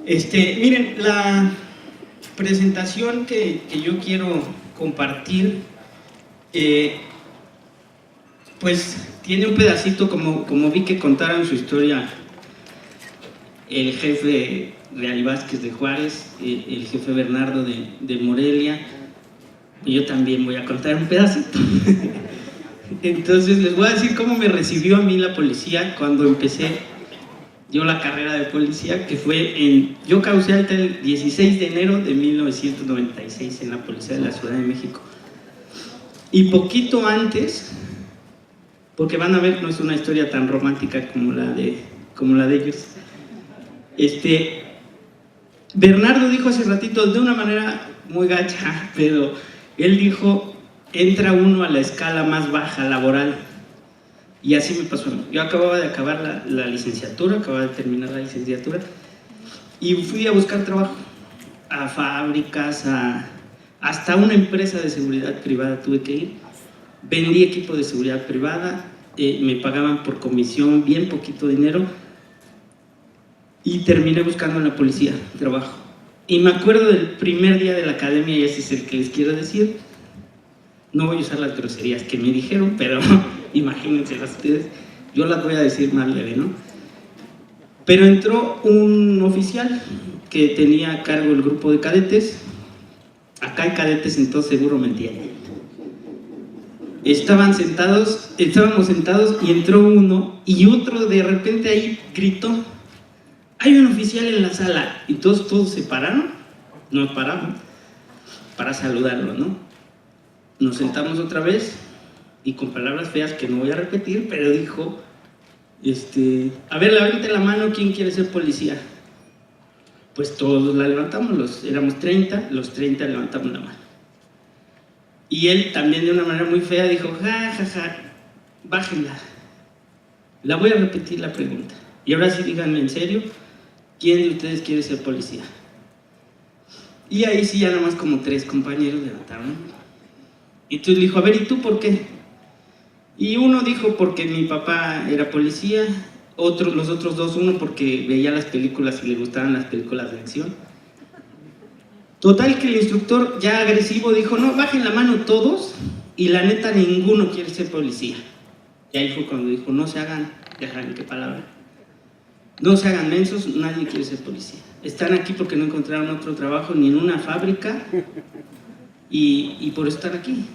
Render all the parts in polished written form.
Miren, la presentación que yo quiero compartir, pues tiene un pedacito, como vi que contaron su historia el jefe Real Vázquez de Juárez, el jefe Bernardo de Morelia, y yo también voy a contar un pedacito. Entonces les voy a decir cómo me recibió a mí la policía cuando empecé yo la carrera de policía, que fue yo causé alta el 16 de enero de 1996 en la Policía de la Ciudad de México. Y poquito antes, porque van a ver, no es una historia tan romántica como la de ellos, Bernardo dijo hace ratito, de una manera muy gacha, pero él dijo, entra uno a la escala más baja laboral. Y así me pasó. Yo acababa de acabar la licenciatura, acababa de terminar la licenciatura, y fui a buscar trabajo, a fábricas, hasta una empresa de seguridad privada tuve que ir. Vendí equipo de seguridad privada, me pagaban por comisión, bien poquito dinero, y terminé buscando en la policía trabajo. Y me acuerdo del primer día de la academia, y ese es el que les quiero decir. No voy a usar las groserías que me dijeron, pero imagínenselas ustedes, yo las voy a decir más leve, ¿no? Pero entró un oficial que tenía a cargo el grupo de cadetes. Acá hay cadetes, entonces seguro me entienden. Estábamos sentados y entró uno y otro de repente ahí gritó, hay un oficial en la sala, y todos se pararon, nos paramos para saludarlo, ¿no? Nos sentamos otra vez y con palabras feas que no voy a repetir, pero dijo, a ver, levante la mano, ¿quién quiere ser policía? Pues todos la levantamos, éramos 30, los 30 levantamos la mano. Y él también de una manera muy fea dijo, bájenla. La voy a repetir la pregunta. Y ahora sí díganme en serio, ¿quién de ustedes quiere ser policía? Y ahí sí ya nada más como 3 compañeros levantaron. Y entonces le dijo, a ver, ¿y tú por qué? Y uno dijo porque mi papá era policía, los otros 2, uno porque veía las películas y le gustaban las películas de acción. Total que el instructor ya agresivo dijo, no, bajen la mano todos, y la neta ninguno quiere ser policía. Y ahí fue cuando dijo, no se hagan, ya saben qué palabra, no se hagan mensos, nadie quiere ser policía. Están aquí porque no encontraron otro trabajo ni en una fábrica, y por estar aquí.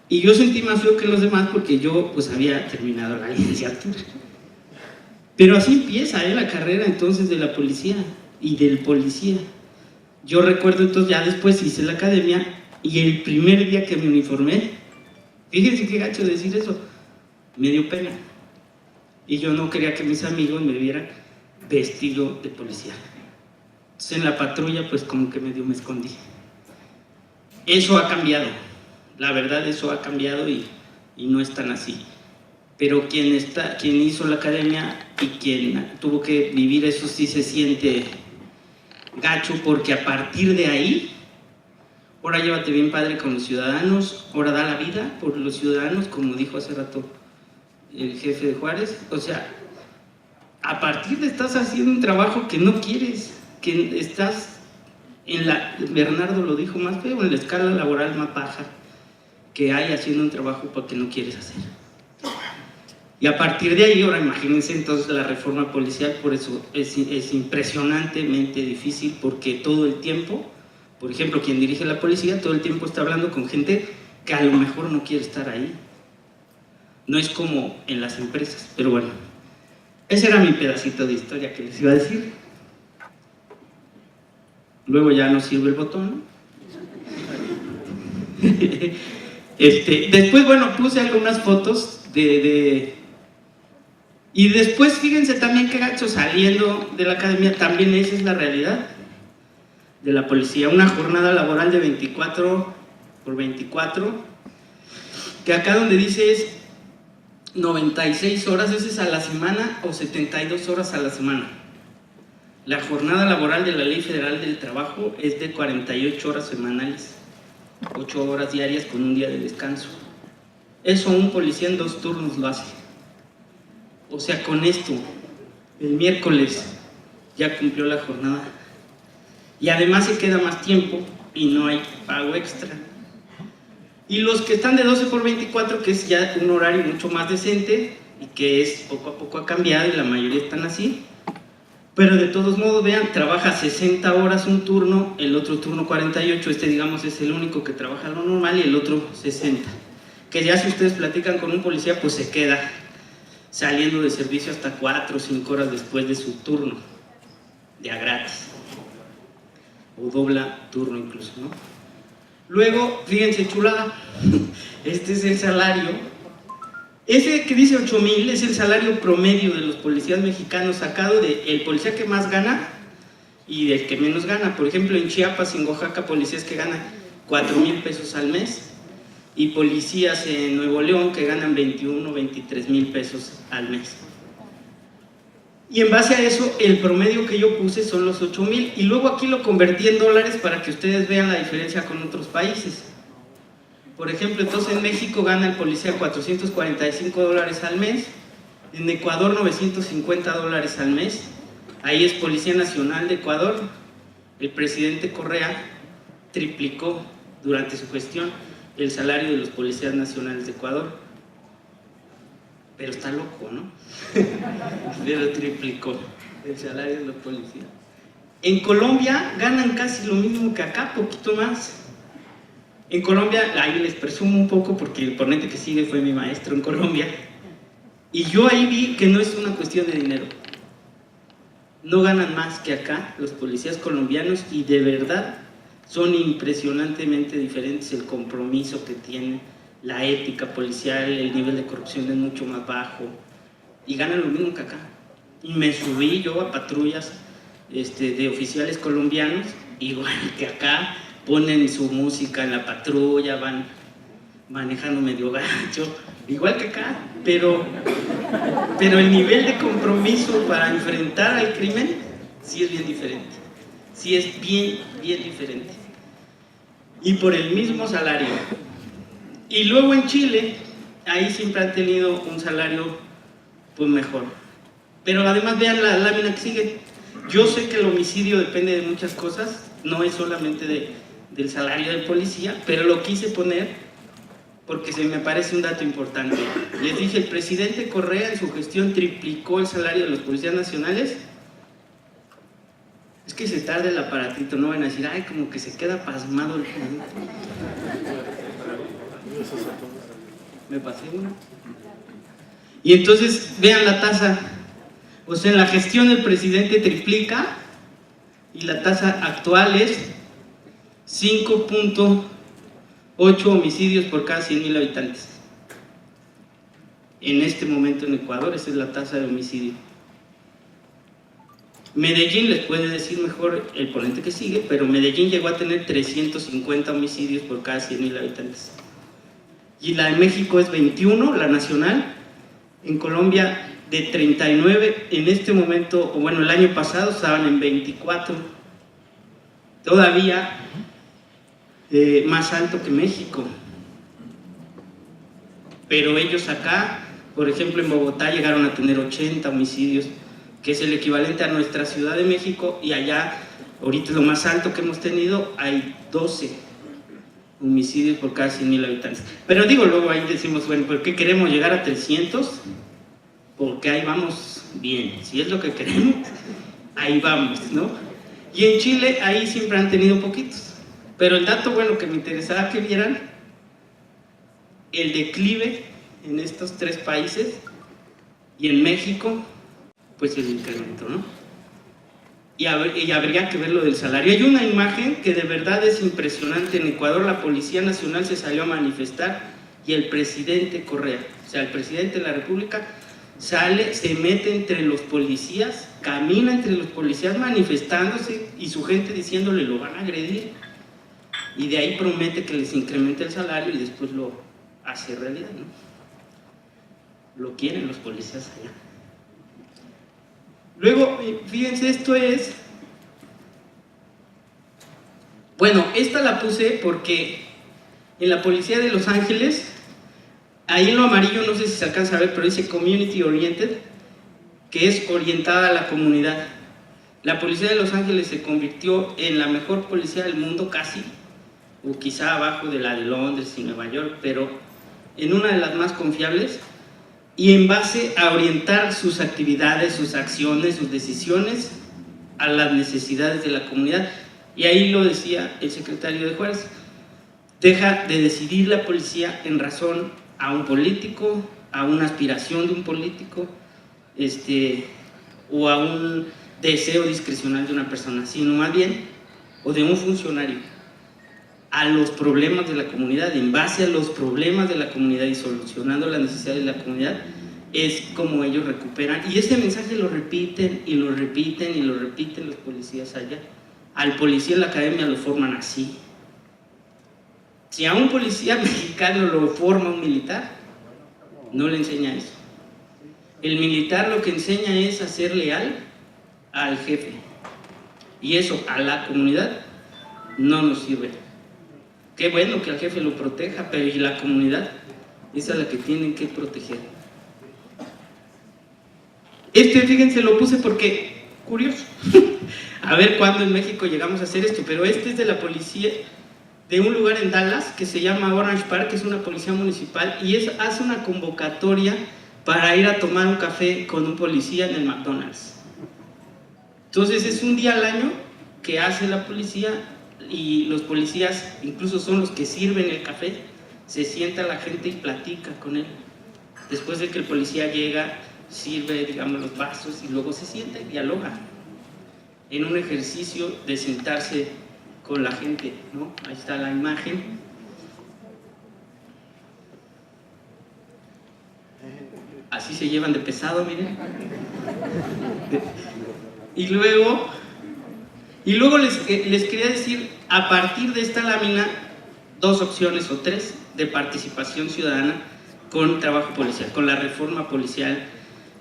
Y yo sentí más feo que los demás porque yo pues había terminado la licenciatura. Pero así empieza la carrera entonces de la policía y del policía. Yo recuerdo entonces, ya después hice la academia, y el primer día que me uniformé, fíjense qué gacho decir eso, me dio pena. Y yo no quería que mis amigos me vieran vestido de policía. Entonces en la patrulla pues como que medio me escondí. Eso ha cambiado, la verdad eso ha cambiado y no es tan así. Pero quien hizo la academia y quien tuvo que vivir eso sí se siente gacho, porque a partir de ahí, ahora llévate bien padre con los ciudadanos, ahora da la vida por los ciudadanos, como dijo hace rato el jefe de Juárez. O sea, a partir de estás haciendo un trabajo que no quieres, que estás Bernardo lo dijo más feo, en la escala laboral más baja que hay, haciendo un trabajo porque no quieres hacer. Y a partir de ahí, ahora imagínense entonces la reforma policial. Por eso es impresionantemente difícil, porque todo el tiempo, por ejemplo, quien dirige la policía todo el tiempo está hablando con gente que a lo mejor no quiere estar ahí. No es como en las empresas, pero bueno, ese era mi pedacito de historia que les iba a decir. Luego ya no sirve el botón. Después, bueno, puse algunas fotos y después fíjense también qué gacho, saliendo de la academia, también esa es la realidad de la policía. Una jornada laboral de 24 por 24, que acá donde dice es 96 horas, ¿eso es a la semana o 72 horas a la semana? La jornada laboral de la Ley Federal del Trabajo es de 48 horas semanales, 8 horas diarias con un día de descanso. Eso un policía en 2 turnos lo hace. O sea, con esto, el miércoles ya cumplió la jornada. Y además se queda más tiempo y no hay pago extra. Y los que están de 12 por 24, que es ya un horario mucho más decente y que es poco a poco ha cambiado y la mayoría están así, pero de todos modos, vean, trabaja 60 horas un turno, el otro turno 48, digamos es el único que trabaja lo normal y el otro 60. Que ya si ustedes platican con un policía, pues se queda saliendo de servicio hasta 4 o 5 horas después de su turno, de a gratis. O dobla turno incluso, ¿no? Luego, fíjense, chulada, este es el salario. Ese que dice 8,000 es el salario promedio de los policías mexicanos sacado del policía que más gana y del que menos gana. Por ejemplo, en Chiapas y en Oaxaca, policías que ganan 4,000 pesos al mes y policías en Nuevo León que ganan 21 o 23 mil pesos al mes. Y en base a eso, el promedio que yo puse son los 8,000 y luego aquí lo convertí en dólares para que ustedes vean la diferencia con otros países. Por ejemplo, entonces en México gana el policía $445 al mes, en Ecuador $950 al mes, ahí es Policía Nacional de Ecuador. El presidente Correa triplicó durante su gestión el salario de los policías nacionales de Ecuador, pero está loco, ¿no? Pero triplicó el salario de los policías. En Colombia ganan casi lo mismo que acá, poquito más. En Colombia, ahí les presumo un poco porque el ponente que sigue fue mi maestro en Colombia, y yo ahí vi que no es una cuestión de dinero. No ganan más que acá los policías colombianos y de verdad son impresionantemente diferentes el compromiso que tienen, la ética policial, el nivel de corrupción es mucho más bajo y ganan lo mismo que acá. Y me subí yo a patrullas de oficiales colombianos, igual que acá, ponen su música en la patrulla, van manejando medio gacho, igual que acá, pero el nivel de compromiso para enfrentar al crimen sí es bien diferente, sí es bien diferente, y por el mismo salario. Y luego en Chile, ahí siempre han tenido un salario pues mejor, pero además vean la lámina que sigue. Yo sé que el homicidio depende de muchas cosas, no es solamente del salario del policía, pero lo quise poner porque se me parece un dato importante. Les dije, el presidente Correa en su gestión triplicó el salario de los policías nacionales. Es que se tarda el aparatito, no van a decir, ay, como que se queda pasmado el punto. Me pasé una. Y entonces, vean la tasa. O sea, en la gestión del presidente triplica y la tasa actual es 5.8 homicidios por cada 100,000 habitantes. En este momento en Ecuador, esa es la tasa de homicidio. Medellín les puede decir mejor el ponente que sigue, pero Medellín llegó a tener 350 homicidios por cada 100,000 habitantes. Y la de México es 21, la nacional. En Colombia de 39, en este momento, o bueno, el año pasado estaban en 24. Todavía más alto que México. Pero ellos acá, por ejemplo en Bogotá, llegaron a tener 80 homicidios, que es el equivalente a nuestra Ciudad de México, y allá, ahorita lo más alto que hemos tenido, hay 12 homicidios por cada 100,000 habitantes. Pero digo, luego ahí decimos, bueno, ¿por qué queremos llegar a 300? Porque ahí vamos bien, si es lo que queremos, ahí vamos, ¿no? Y en Chile, ahí siempre han tenido poquitos. Pero el dato bueno que me interesaba que vieran, el declive en estos tres países, y en México, pues el incremento, ¿no? Y habría que ver lo del salario. Hay una imagen que de verdad es impresionante. En Ecuador la Policía Nacional se salió a manifestar y el presidente Correa, o sea, el presidente de la República, sale, se mete entre los policías, camina entre los policías manifestándose y su gente diciéndole lo van a agredir. Y de ahí promete que les incremente el salario y después lo hace realidad, ¿no? Lo quieren los policías allá. Luego, fíjense, esto es... Bueno, esta la puse porque en la policía de Los Ángeles, ahí en lo amarillo, no sé si se alcanza a ver, pero dice Community Oriented, que es orientada a la comunidad. La policía de Los Ángeles se convirtió en la mejor policía del mundo casi, o quizá abajo de la de Londres y Nueva York, pero en una de las más confiables, y en base a orientar sus actividades, sus acciones, sus decisiones a las necesidades de la comunidad. Y ahí lo decía el secretario de Juárez, deja de decidir la policía en razón a un político, a una aspiración de un político, o a un deseo discrecional de una persona, sino más bien, o de un funcionario, a los problemas de la comunidad. En base a los problemas de la comunidad y solucionando las necesidades de la comunidad, es como ellos recuperan. Y este mensaje lo repiten y lo repiten y lo repiten los policías allá. Al policía en la academia lo forman así. Si a un policía mexicano lo forma un militar, no le enseña eso. El militar lo que enseña es a ser leal al jefe, y eso a la comunidad no nos sirve. Qué bueno que al jefe lo proteja, pero ¿y la comunidad? Esa es la que tienen que proteger. Fíjense, lo puse porque, curioso, a ver cuándo en México llegamos a hacer esto, pero es de la policía de un lugar en Dallas que se llama Orange Park, que es una policía municipal, y hace una convocatoria para ir a tomar un café con un policía en el McDonald's. Entonces es un día al año que hace la policía, y los policías incluso son los que sirven el café. Se sienta la gente y platica con él. Después de que el policía llega, sirve, digamos, los vasos y luego se sienta y dialoga en un ejercicio de sentarse con la gente, ¿no? Ahí está la imagen. Así se llevan de pesado, miren. Y luego les quería decir, a partir de esta lámina, 2 opciones o 3 de participación ciudadana con trabajo policial, con la reforma policial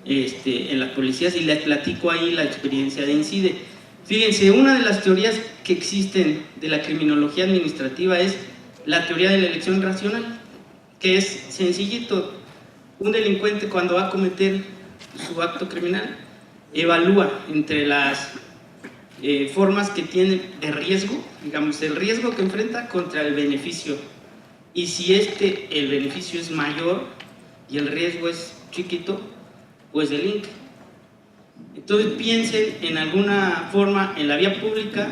en las policías, y les platico ahí la experiencia de INCIDE. Fíjense, una de las teorías que existen de la criminología administrativa es la teoría de la elección racional, que es sencillito. Un delincuente, cuando va a cometer su acto criminal, evalúa entre las formas que tiene de riesgo, digamos, el riesgo que enfrenta contra el beneficio, y si el beneficio es mayor y el riesgo es chiquito, pues delinque. Entonces piensen en alguna forma en la vía pública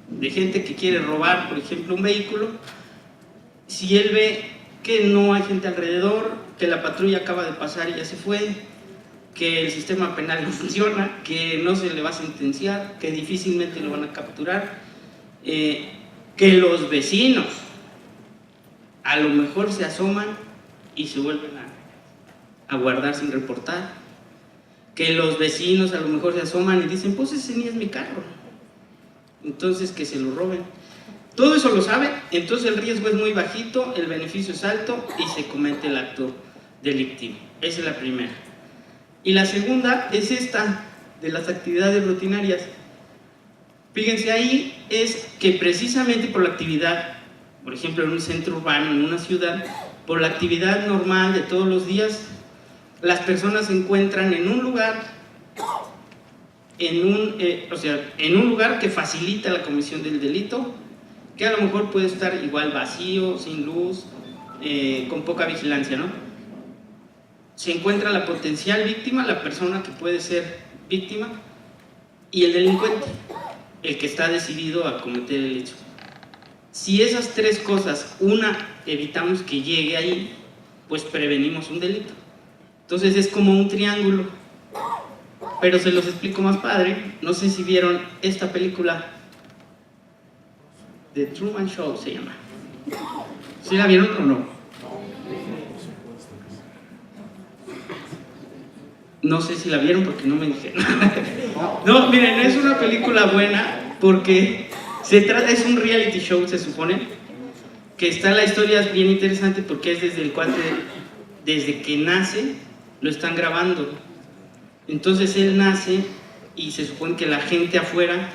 de gente que quiere robar, por ejemplo, un vehículo. Si él ve que no hay gente alrededor, que la patrulla acaba de pasar y ya se fue, que el sistema penal no funciona, que no se le va a sentenciar, que difícilmente lo van a capturar, que los vecinos a lo mejor se asoman y se vuelven a guardar sin reportar, que los vecinos a lo mejor se asoman y dicen, pues ese ni es mi carro, entonces que se lo roben. Todo eso lo sabe, entonces el riesgo es muy bajito, el beneficio es alto y se comete el acto delictivo. Esa es la primera. Y la segunda es esta, de las actividades rutinarias. Fíjense, ahí es que precisamente por la actividad, por ejemplo en un centro urbano, en una ciudad, por la actividad normal de todos los días, las personas se encuentran en un lugar, en un lugar que facilita la comisión del delito, que a lo mejor puede estar igual vacío, sin luz, con poca vigilancia, ¿no? Se encuentra la potencial víctima, la persona que puede ser víctima, y el delincuente, el que está decidido a cometer el hecho. Si esas 3 cosas, una, evitamos que llegue ahí, pues prevenimos un delito. Entonces es como un triángulo. Pero se los explico más padre. No sé si vieron esta película, The Truman Show se llama. ¿Sí la vieron o no? No sé si la vieron porque no me dijeron. No, miren, es una película buena porque es un reality show, se supone, que está la historia bien interesante porque es desde el cuate, desde que nace, lo están grabando. Entonces él nace y se supone que la gente afuera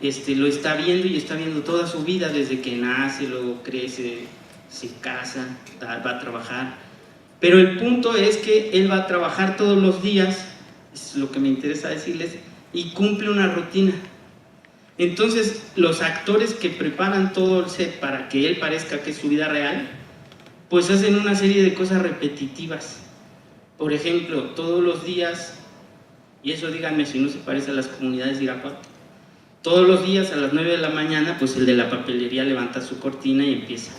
lo está viendo, y está viendo toda su vida desde que nace, luego crece, se casa, va a trabajar. Pero el punto es que él va a trabajar todos los días, es lo que me interesa decirles, y cumple una rutina. Entonces, los actores que preparan todo el set para que él parezca que es su vida real, pues hacen una serie de cosas repetitivas. Por ejemplo, todos los días, y eso díganme si no se parece a las comunidades de Irapuato, todos los días a las 9 de la mañana, pues el de la papelería levanta su cortina y empieza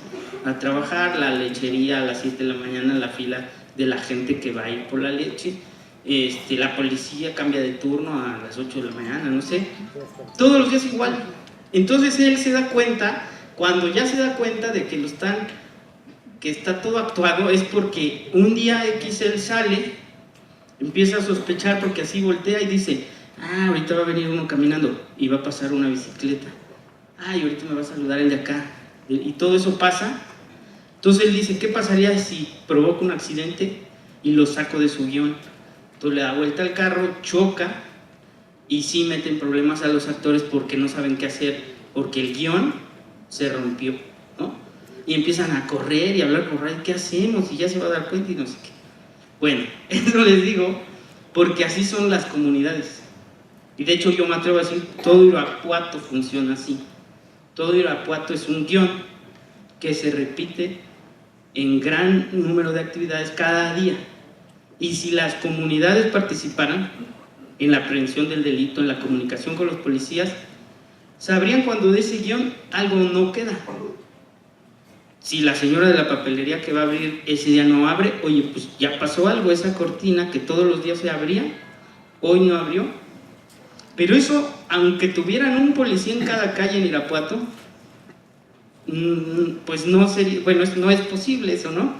a trabajar, la lechería a las 7 de la mañana, la fila de la gente que va a ir por la leche, la policía cambia de turno a las 8 de la mañana, no sé, todos los días igual. Entonces él se da cuenta, cuando ya se da cuenta de que que está todo actuado, es porque un día X él sale, empieza a sospechar porque así voltea y dice, ah, ahorita va a venir uno caminando y va a pasar una bicicleta, ay, ahorita me va a saludar el de acá, y todo eso pasa. Entonces él dice, ¿qué pasaría si provoco un accidente y lo saco de su guión? Entonces le da vuelta al carro, choca, y sí meten problemas a los actores porque no saben qué hacer, porque el guión se rompió, ¿no? Y empiezan a correr y a hablar con Ray, ¿qué hacemos? Y ya se va a dar cuenta y no sé qué. Bueno, eso les digo porque así son las comunidades. Y de hecho yo me atrevo a decir, todo Irapuato funciona así. Todo Irapuato es un guión que se repite en gran número de actividades cada día. Y si las comunidades participaran en la prevención del delito, en la comunicación con los policías, sabrían cuando de ese guión algo no queda. Si la señora de la papelería que va a abrir ese día no abre, oye, pues ya pasó algo, esa cortina que todos los días se abría, hoy no abrió. Pero eso, aunque tuvieran un policía en cada calle en Irapuato, pues no sería, bueno, no es posible eso, ¿no?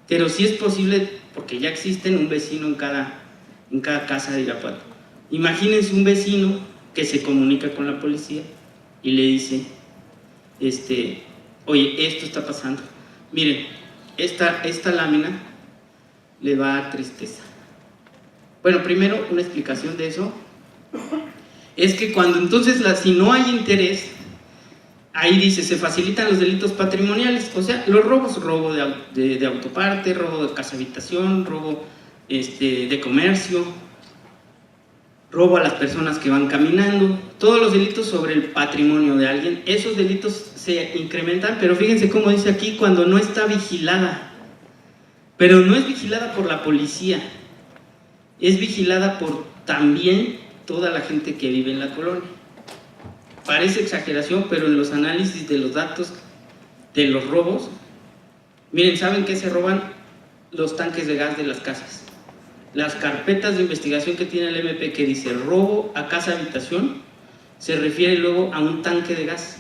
Pero sí es posible porque ya existen un vecino en cada casa de Irapuato. Imagínense un vecino que se comunica con la policía y le dice, oye, esto está pasando. Miren, esta lámina le va a dar tristeza. Bueno, primero, una explicación de eso es que cuando entonces, si no hay interés, ahí dice, se facilitan los delitos patrimoniales, o sea, los robos, robo de autoparte, robo de casa habitación, robo de comercio, robo a las personas que van caminando, todos los delitos sobre el patrimonio de alguien, esos delitos se incrementan, pero fíjense cómo dice aquí, cuando no está vigilada, pero no es vigilada por la policía, es vigilada por también toda la gente que vive en la colonia. Parece exageración, pero en los análisis de los datos de los robos, miren, ¿saben qué se roban? Los tanques de gas de las casas. Las carpetas de investigación que tiene el MP que dice robo a casa habitación, se refiere luego a un tanque de gas,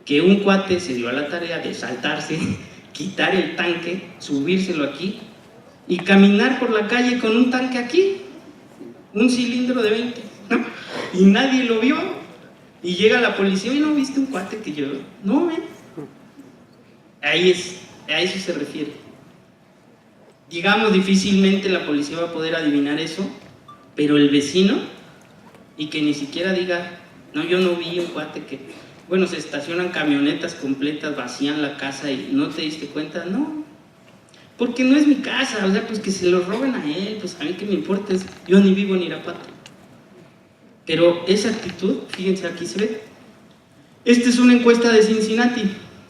que un cuate se dio a la tarea de saltarse, quitar el tanque, subírselo aquí y caminar por la calle con un tanque aquí, un cilindro de 20, ¿no? Y nadie lo vio, y llega la policía y no viste un cuate que yo, no, a eso se refiere. Digamos, difícilmente la policía va a poder adivinar eso, pero el vecino, y que ni siquiera diga, no, yo no vi un cuate que, bueno, se estacionan camionetas completas, vacían la casa y no te diste cuenta, no, porque no es mi casa, o sea, pues que se lo roben a él, pues a mí qué me importa, yo ni vivo en Irapuato. Pero esa actitud, fíjense, aquí se ve. Esta es una encuesta de Cincinnati,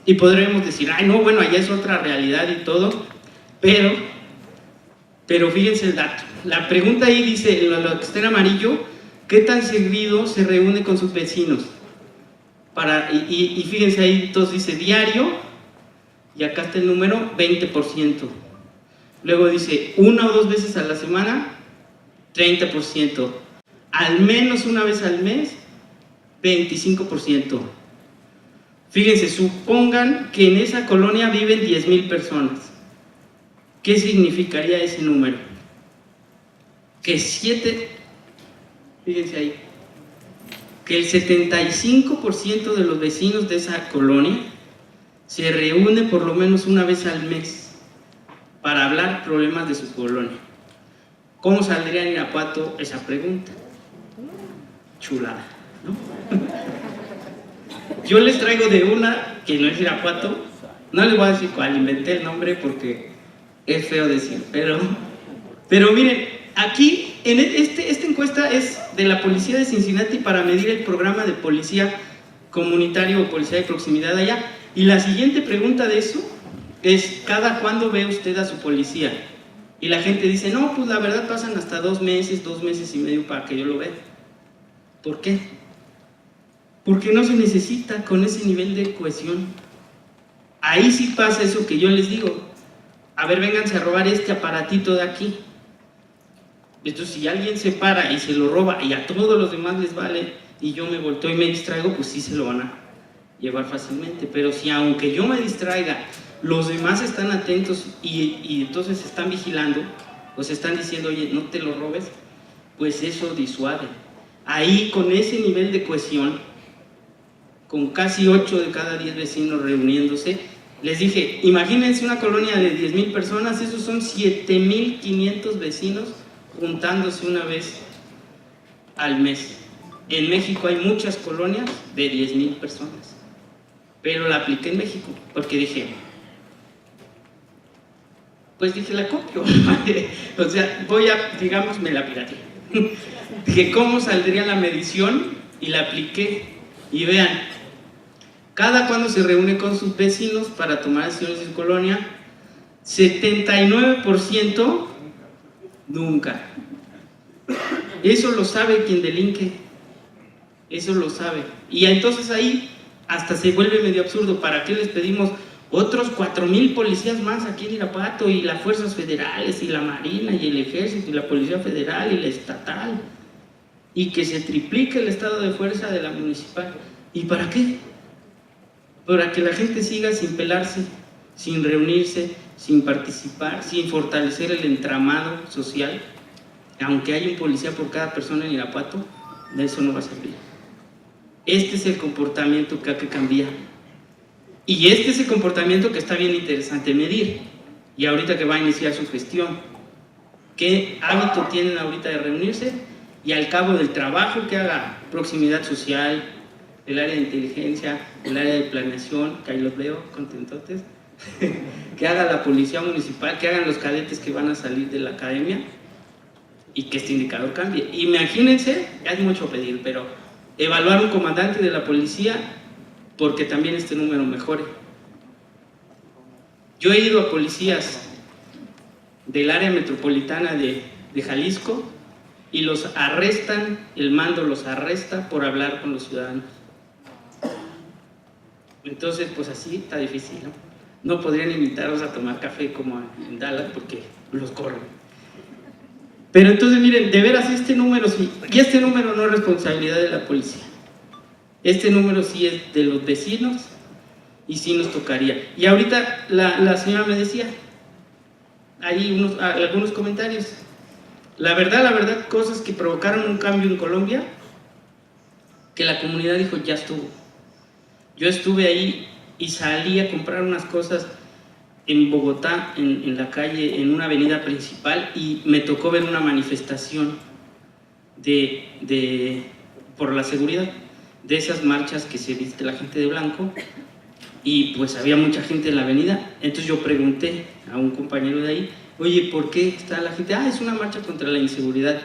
y podremos decir, ay, no, bueno, allá es otra realidad y todo, pero fíjense el dato. La pregunta ahí dice, en lo que está en amarillo, ¿qué tan seguido se reúne con sus vecinos? Y fíjense ahí, entonces dice diario, y acá está el número, 20%. Luego dice, 1 o 2 veces a la semana, 30%. Al menos una vez al mes, 25%. Fíjense, supongan que en esa colonia viven 10,000 personas. ¿Qué significaría ese número? Que fíjense ahí, que el 75% de los vecinos de esa colonia se reúne por lo menos una vez al mes para hablar problemas de su colonia. ¿Cómo saldría en Irapuato esa pregunta? Chulada, ¿no? Yo les traigo de una que no es Irapuato, no les voy a decir cuál, inventé el nombre porque es feo decir, pero miren, aquí esta encuesta es de la policía de Cincinnati para medir el programa de policía comunitario o policía de proximidad allá. Y la siguiente pregunta de eso es: ¿cada cuándo ve usted a su policía? Y la gente dice: no, pues la verdad pasan hasta 2 meses y medio para que yo lo vea. ¿Por qué? Porque no se necesita con ese nivel de cohesión. Ahí sí pasa eso que yo les digo: a ver, vénganse a robar este aparatito de aquí. Entonces, si alguien se para y se lo roba y a todos los demás les vale, y yo me volteo y me distraigo, pues sí se lo van a llevar fácilmente. Pero si aunque yo me distraiga, los demás están atentos y entonces están vigilando, o se están diciendo: oye, no te lo robes, pues eso disuade. Ahí, con ese nivel de cohesión, con casi 8 de cada 10 vecinos reuniéndose, les dije: imagínense una colonia de 10,000 personas, esos son 7,500 vecinos juntándose una vez al mes. En México hay muchas colonias de 10,000 personas, pero la apliqué en México porque dije: la copio. O sea, digamos, me la pirateé. Dije: ¿cómo saldría la medición? Y la apliqué. Y vean, cada cuando se reúne con sus vecinos para tomar decisiones en su colonia, 79% nunca. Eso lo sabe quien delinque, eso lo sabe. Y entonces ahí hasta se vuelve medio absurdo. ¿Para qué les pedimos otros 4,000 policías más aquí en Irapuato, y las fuerzas federales, y la Marina, y el Ejército, y la Policía Federal, y la estatal, y que se triplique el estado de fuerza de la municipal? ¿Y para qué? Para que la gente siga sin pelarse, sin reunirse, sin participar, sin fortalecer el entramado social. Aunque haya un policía por cada persona en Irapuato, de eso no va a servir. Este es el comportamiento que hay que cambiar. Y este es el comportamiento que está bien interesante medir. Y ahorita que va a iniciar su gestión, ¿qué hábito tienen ahorita de reunirse? Y al cabo del trabajo que haga proximidad social, el área de inteligencia, el área de planeación, que ahí los veo contentotes, que haga la policía municipal, que hagan los cadetes que van a salir de la academia, y que este indicador cambie. Imagínense, ya es mucho pedir, pero evaluar un comandante de la policía porque también este número mejore. Yo he ido a policías del área metropolitana de Jalisco y los arrestan, el mando los arresta por hablar con los ciudadanos. Entonces, pues así está difícil, ¿no? No podrían invitarlos a tomar café como en Dallas porque los corren. Pero entonces, miren, de veras este número sí, y este número no es responsabilidad de la policía. Este número sí es de los vecinos y sí nos tocaría. Y ahorita la señora me decía, hay algunos comentarios. La verdad, cosas que provocaron un cambio en Colombia, que la comunidad dijo: ya estuvo. Yo estuve ahí y salí a comprar unas cosas en Bogotá, en la calle, en una avenida principal, y me tocó ver una manifestación por la seguridad, de esas marchas que se viste la gente de blanco, y pues había mucha gente en la avenida. Entonces yo pregunté a un compañero de ahí: oye, ¿por qué está la gente? Es una marcha contra la inseguridad.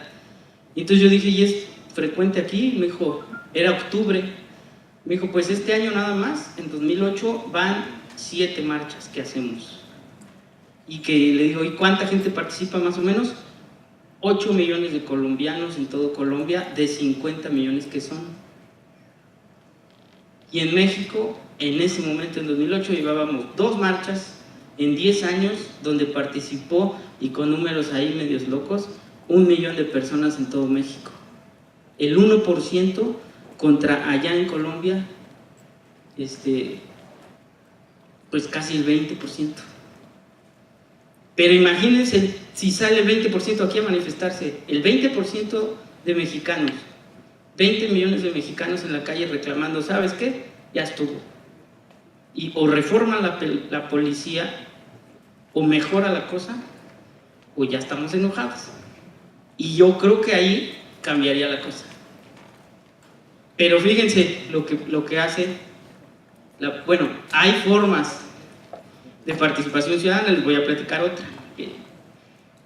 Y entonces yo dije: ¿y es frecuente aquí? Me dijo: era octubre. Me dijo: pues este año nada más, en 2008, van 7 marchas que hacemos. Y que le digo: ¿y cuánta gente participa más o menos? 8 millones de colombianos en todo Colombia, de 50 millones que son. Y en México, en ese momento, en 2008, llevábamos 2 marchas en 10 años, donde participó, y con números ahí medios locos, 1 millón de personas en todo México. El 1% contra allá en Colombia, pues casi el 20%. Pero imagínense si sale el 20% aquí a manifestarse, el 20% de mexicanos, 20 millones de mexicanos en la calle reclamando: ¿sabes qué? Ya estuvo. Y o reforma la policía, o mejora la cosa, o ya estamos enojados. Y yo creo que ahí cambiaría la cosa. Pero fíjense lo que hace, bueno, hay formas de participación ciudadana, les voy a platicar otra.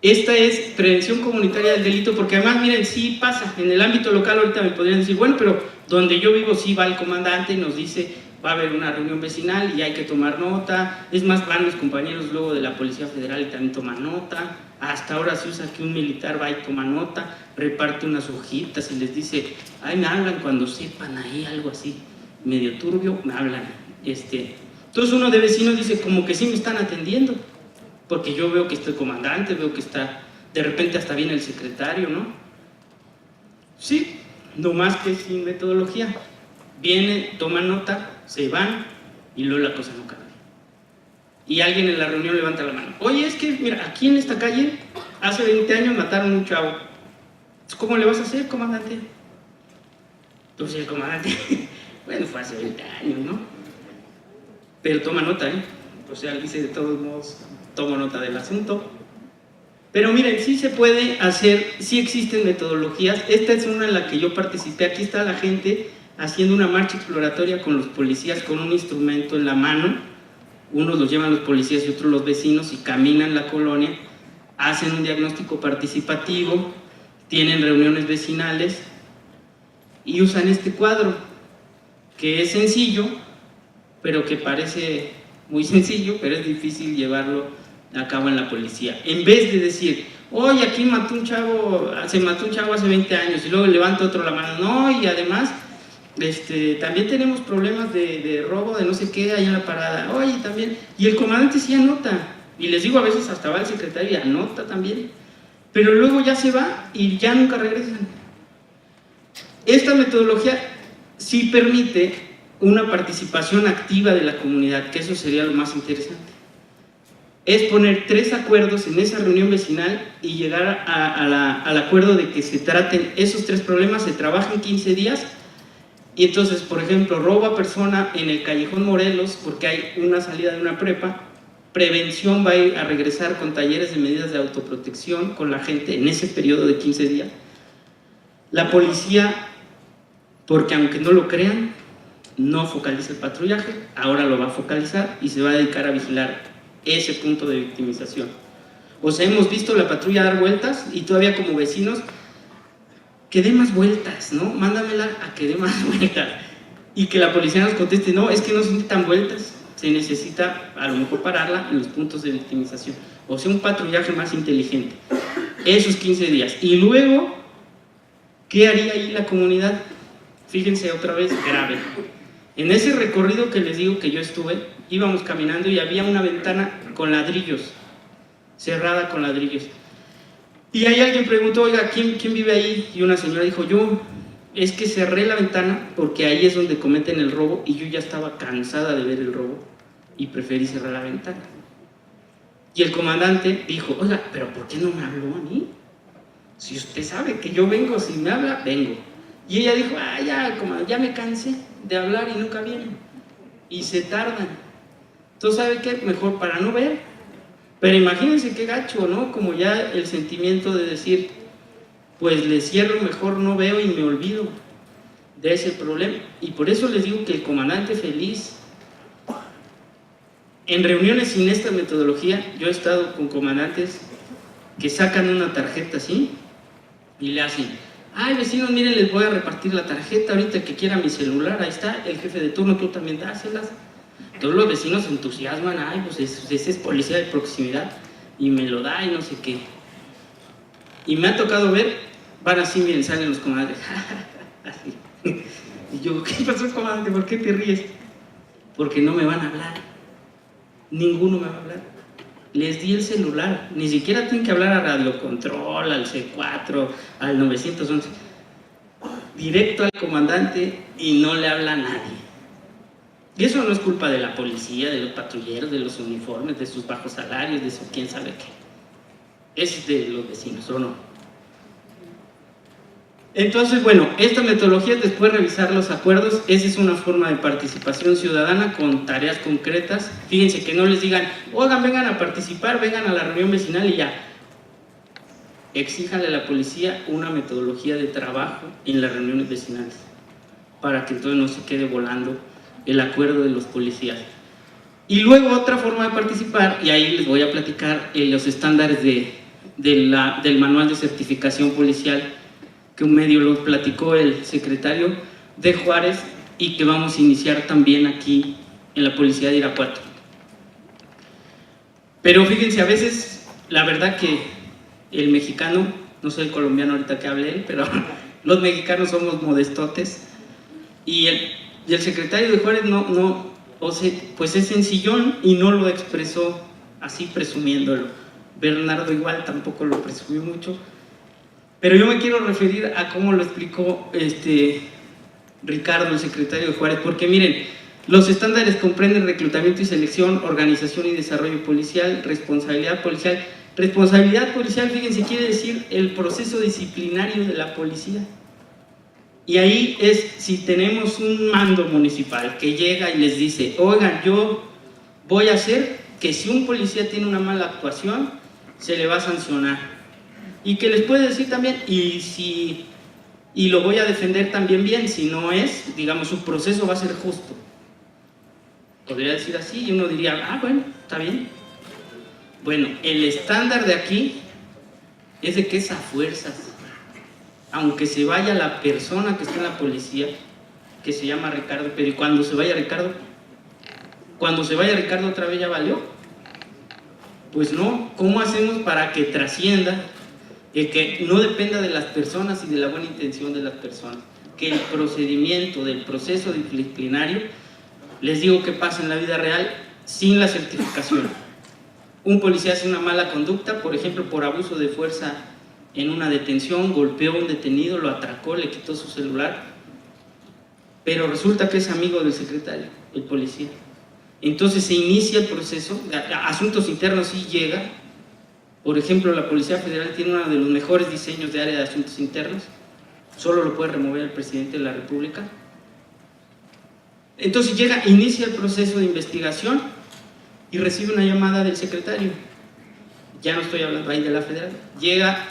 Esta es prevención comunitaria del delito, porque además, miren, sí pasa, en el ámbito local ahorita me podrían decir, bueno, pero donde yo vivo sí va el comandante y nos dice, va a haber una reunión vecinal y hay que tomar nota, es más, van los compañeros luego de la Policía Federal y también toman nota, hasta ahora se usa que un militar va y toma nota, reparte unas hojitas y les dice, ay, me hablan cuando sepan ahí algo así, medio turbio, me hablan. Entonces uno de vecinos dice, como que sí me están atendiendo, porque yo veo que está el comandante, veo que está, de repente hasta viene el secretario, ¿no? Sí, no más que sin metodología. Vienen, toman nota, se van y luego la cosa no cambia. Y alguien en la reunión levanta la mano. Oye, es que, mira, aquí en esta calle, hace 20 años mataron a un chavo. ¿Cómo le vas a hacer, comandante? Pues el comandante, bueno, fue hace 20 años, ¿no? Pero toma nota, ¿eh? O sea, dice de todos modos, tomo nota del asunto. Pero miren, sí se puede hacer, sí existen metodologías. Esta es una en la que yo participé. Aquí está la gente haciendo una marcha exploratoria con los policías con un instrumento en la mano. Unos los llevan los policías y otros los vecinos y caminan la colonia, hacen un diagnóstico participativo, tienen reuniones vecinales y usan este cuadro, que es sencillo, pero que parece muy sencillo, pero es difícil llevarlo a cabo en la policía. En vez de decir, oye, aquí se mató un chavo hace 20 años, y luego levanta otro la mano, no, y además también tenemos problemas de robo de no sé qué ahí en la parada, oye, también, y el comandante sí anota, y les digo a veces hasta va el secretario y anota también, pero luego ya se va y ya nunca regresan. Esta metodología sí permite una participación activa de la comunidad, que eso sería lo más interesante. Es poner 3 acuerdos en esa reunión vecinal y llegar al acuerdo de que se traten esos 3 problemas, se trabajan 15 días. Y entonces, por ejemplo, robo a persona en el Callejón Morelos, porque hay una salida de una prepa, prevención va a ir a regresar con talleres de medidas de autoprotección con la gente en ese periodo de 15 días. La policía, porque aunque no lo crean, no focaliza el patrullaje, ahora lo va a focalizar y se va a dedicar a vigilar ese punto de victimización. O sea, hemos visto la patrulla dar vueltas y todavía como vecinos, que dé más vueltas, ¿no? Mándamela a que dé más vueltas. Y que la policía nos conteste, no, es que no se necesitan vueltas, se necesita a lo mejor pararla en los puntos de victimización. O sea, un patrullaje más inteligente. Esos 15 días. Y luego, ¿qué haría ahí la comunidad? Fíjense otra vez, grave. En ese recorrido que les digo que yo estuve, íbamos caminando y había una ventana con ladrillos, cerrada con ladrillos. Y ahí alguien preguntó, oiga, ¿quién vive ahí? Y una señora dijo, yo, es que cerré la ventana porque ahí es donde cometen el robo y yo ya estaba cansada de ver el robo y preferí cerrar la ventana. Y el comandante dijo, oiga, ¿pero por qué no me habló a mí? Si usted sabe que yo vengo, si me habla, vengo. Y ella dijo, ya me cansé de hablar y nunca vienen. Y se tardan. Entonces, ¿sabe qué? Mejor para no ver. Pero imagínense qué gacho, ¿no? Como ya el sentimiento de decir, pues le cierro, mejor no veo y me olvido de ese problema. Y por eso les digo que el comandante feliz, en reuniones sin esta metodología, yo he estado con comandantes que sacan una tarjeta así y le hacen, ay vecinos, miren, les voy a repartir la tarjeta, ahorita que quiera mi celular, ahí está, el jefe de turno, tú también dáselas. Todos los vecinos se entusiasman, ay, pues ese es policía de proximidad y me lo da y no sé qué. Y me ha tocado ver, van así, miren, salen los comandantes, así. Y yo, ¿qué pasó, comandante? ¿Por qué te ríes? Porque no me van a hablar, ninguno me va a hablar. Les di el celular, ni siquiera tienen que hablar a Radio Control, al C4, al 911. Directo al comandante y no le habla a nadie. Y eso no es culpa de la policía, de los patrulleros, de los uniformes, de sus bajos salarios, de su quién sabe qué. Es de los vecinos, ¿o no? Entonces, bueno, esta metodología, después de revisar los acuerdos, esa es una forma de participación ciudadana con tareas concretas. Fíjense que no les digan, oigan, vengan a participar, vengan a la reunión vecinal y ya. Exíjanle a la policía una metodología de trabajo en las reuniones vecinales, para que entonces no se quede volando el acuerdo de los policías. Y luego otra forma de participar, y ahí les voy a platicar los estándares de del manual de certificación policial, que un medio lo platicó el secretario de Juárez y que vamos a iniciar también aquí en la Policía de Irapuato. Pero fíjense, a veces la verdad que el mexicano, no sé el colombiano ahorita que hable él, pero los mexicanos somos modestotes, y el secretario de Juárez pues es sencillón y no lo expresó así presumiéndolo. Bernardo igual tampoco lo presumió mucho, pero yo me quiero referir a cómo lo explicó Ricardo, el secretario de Juárez, porque miren, los estándares comprenden reclutamiento y selección, organización y desarrollo policial, responsabilidad policial. Responsabilidad policial, fíjense, quiere decir el proceso disciplinario de la policía. Y ahí es si tenemos un mando municipal que llega y les dice, oigan, yo voy a hacer que si un policía tiene una mala actuación, se le va a sancionar. Y que les puede decir también, y lo voy a defender también bien, si no es, digamos, su proceso va a ser justo. Podría decir así y uno diría, ah, bueno, está bien. Bueno, el estándar de aquí es de que es a fuerzas. Aunque se vaya la persona que está en la policía, que se llama Ricardo, pero ¿y cuando se vaya Ricardo? Cuando se vaya Ricardo otra vez ya valió. Pues no, ¿cómo hacemos para que trascienda, que no dependa de las personas y de la buena intención de las personas? Que el procedimiento del proceso disciplinario, les digo que pasa en la vida real sin la certificación. Un policía hace una mala conducta, por ejemplo, por abuso de fuerza en una detención, golpeó a un detenido, lo atracó, le quitó su celular, pero resulta que es amigo del secretario, el policía. Entonces se inicia el proceso, a asuntos internos sí llega. Por ejemplo, la Policía Federal tiene uno de los mejores diseños de área de asuntos internos, solo lo puede remover el presidente de la República. Entonces llega, inicia el proceso de investigación y recibe una llamada del secretario. Ya no estoy hablando ahí de la federal. Llega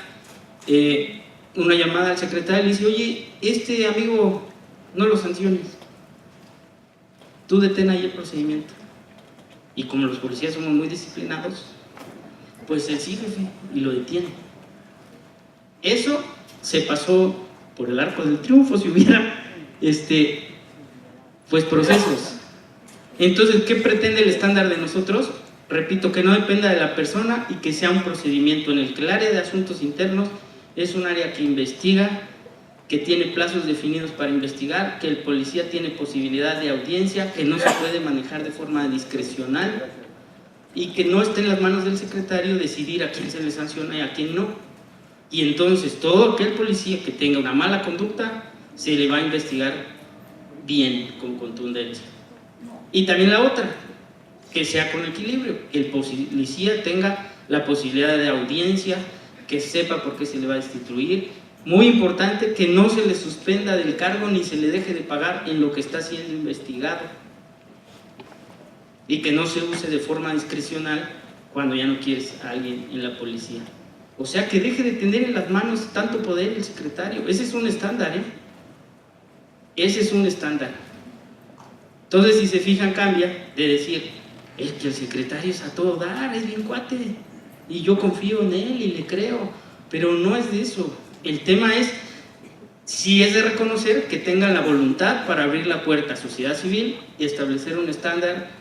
una llamada al secretario y le dice, oye, este amigo no lo sanciones, tú detén ahí el procedimiento. Y como los policías somos muy disciplinados, pues él sí, jefe, y lo detiene. Eso se pasó por el arco del triunfo si hubiera pues procesos. Entonces, ¿qué pretende el estándar de nosotros? Repito, que no dependa de la persona y que sea un procedimiento en el que el área de asuntos internos es un área que investiga, que tiene plazos definidos para investigar, que el policía tiene posibilidad de audiencia, que no se puede manejar de forma discrecional y que no esté en las manos del secretario decidir a quién se le sanciona y a quién no. Y entonces todo aquel policía que tenga una mala conducta se le va a investigar bien, con contundencia. Y también la otra, que sea con equilibrio, que el policía tenga la posibilidad de audiencia, que sepa por qué se le va a destituir. Muy importante, que no se le suspenda del cargo ni se le deje de pagar en lo que está siendo investigado. Y que no se use de forma discrecional cuando ya no quieres a alguien en la policía. O sea, que deje de tener en las manos tanto poder el secretario. Ese es un estándar, ¿eh? Ese es un estándar. Entonces, si se fijan, cambia de decir, es que el secretario es a todo dar, es bien cuate, y yo confío en él y le creo, pero no es de eso. El tema es, si es de reconocer que tengan la voluntad para abrir la puerta a sociedad civil y establecer un estándar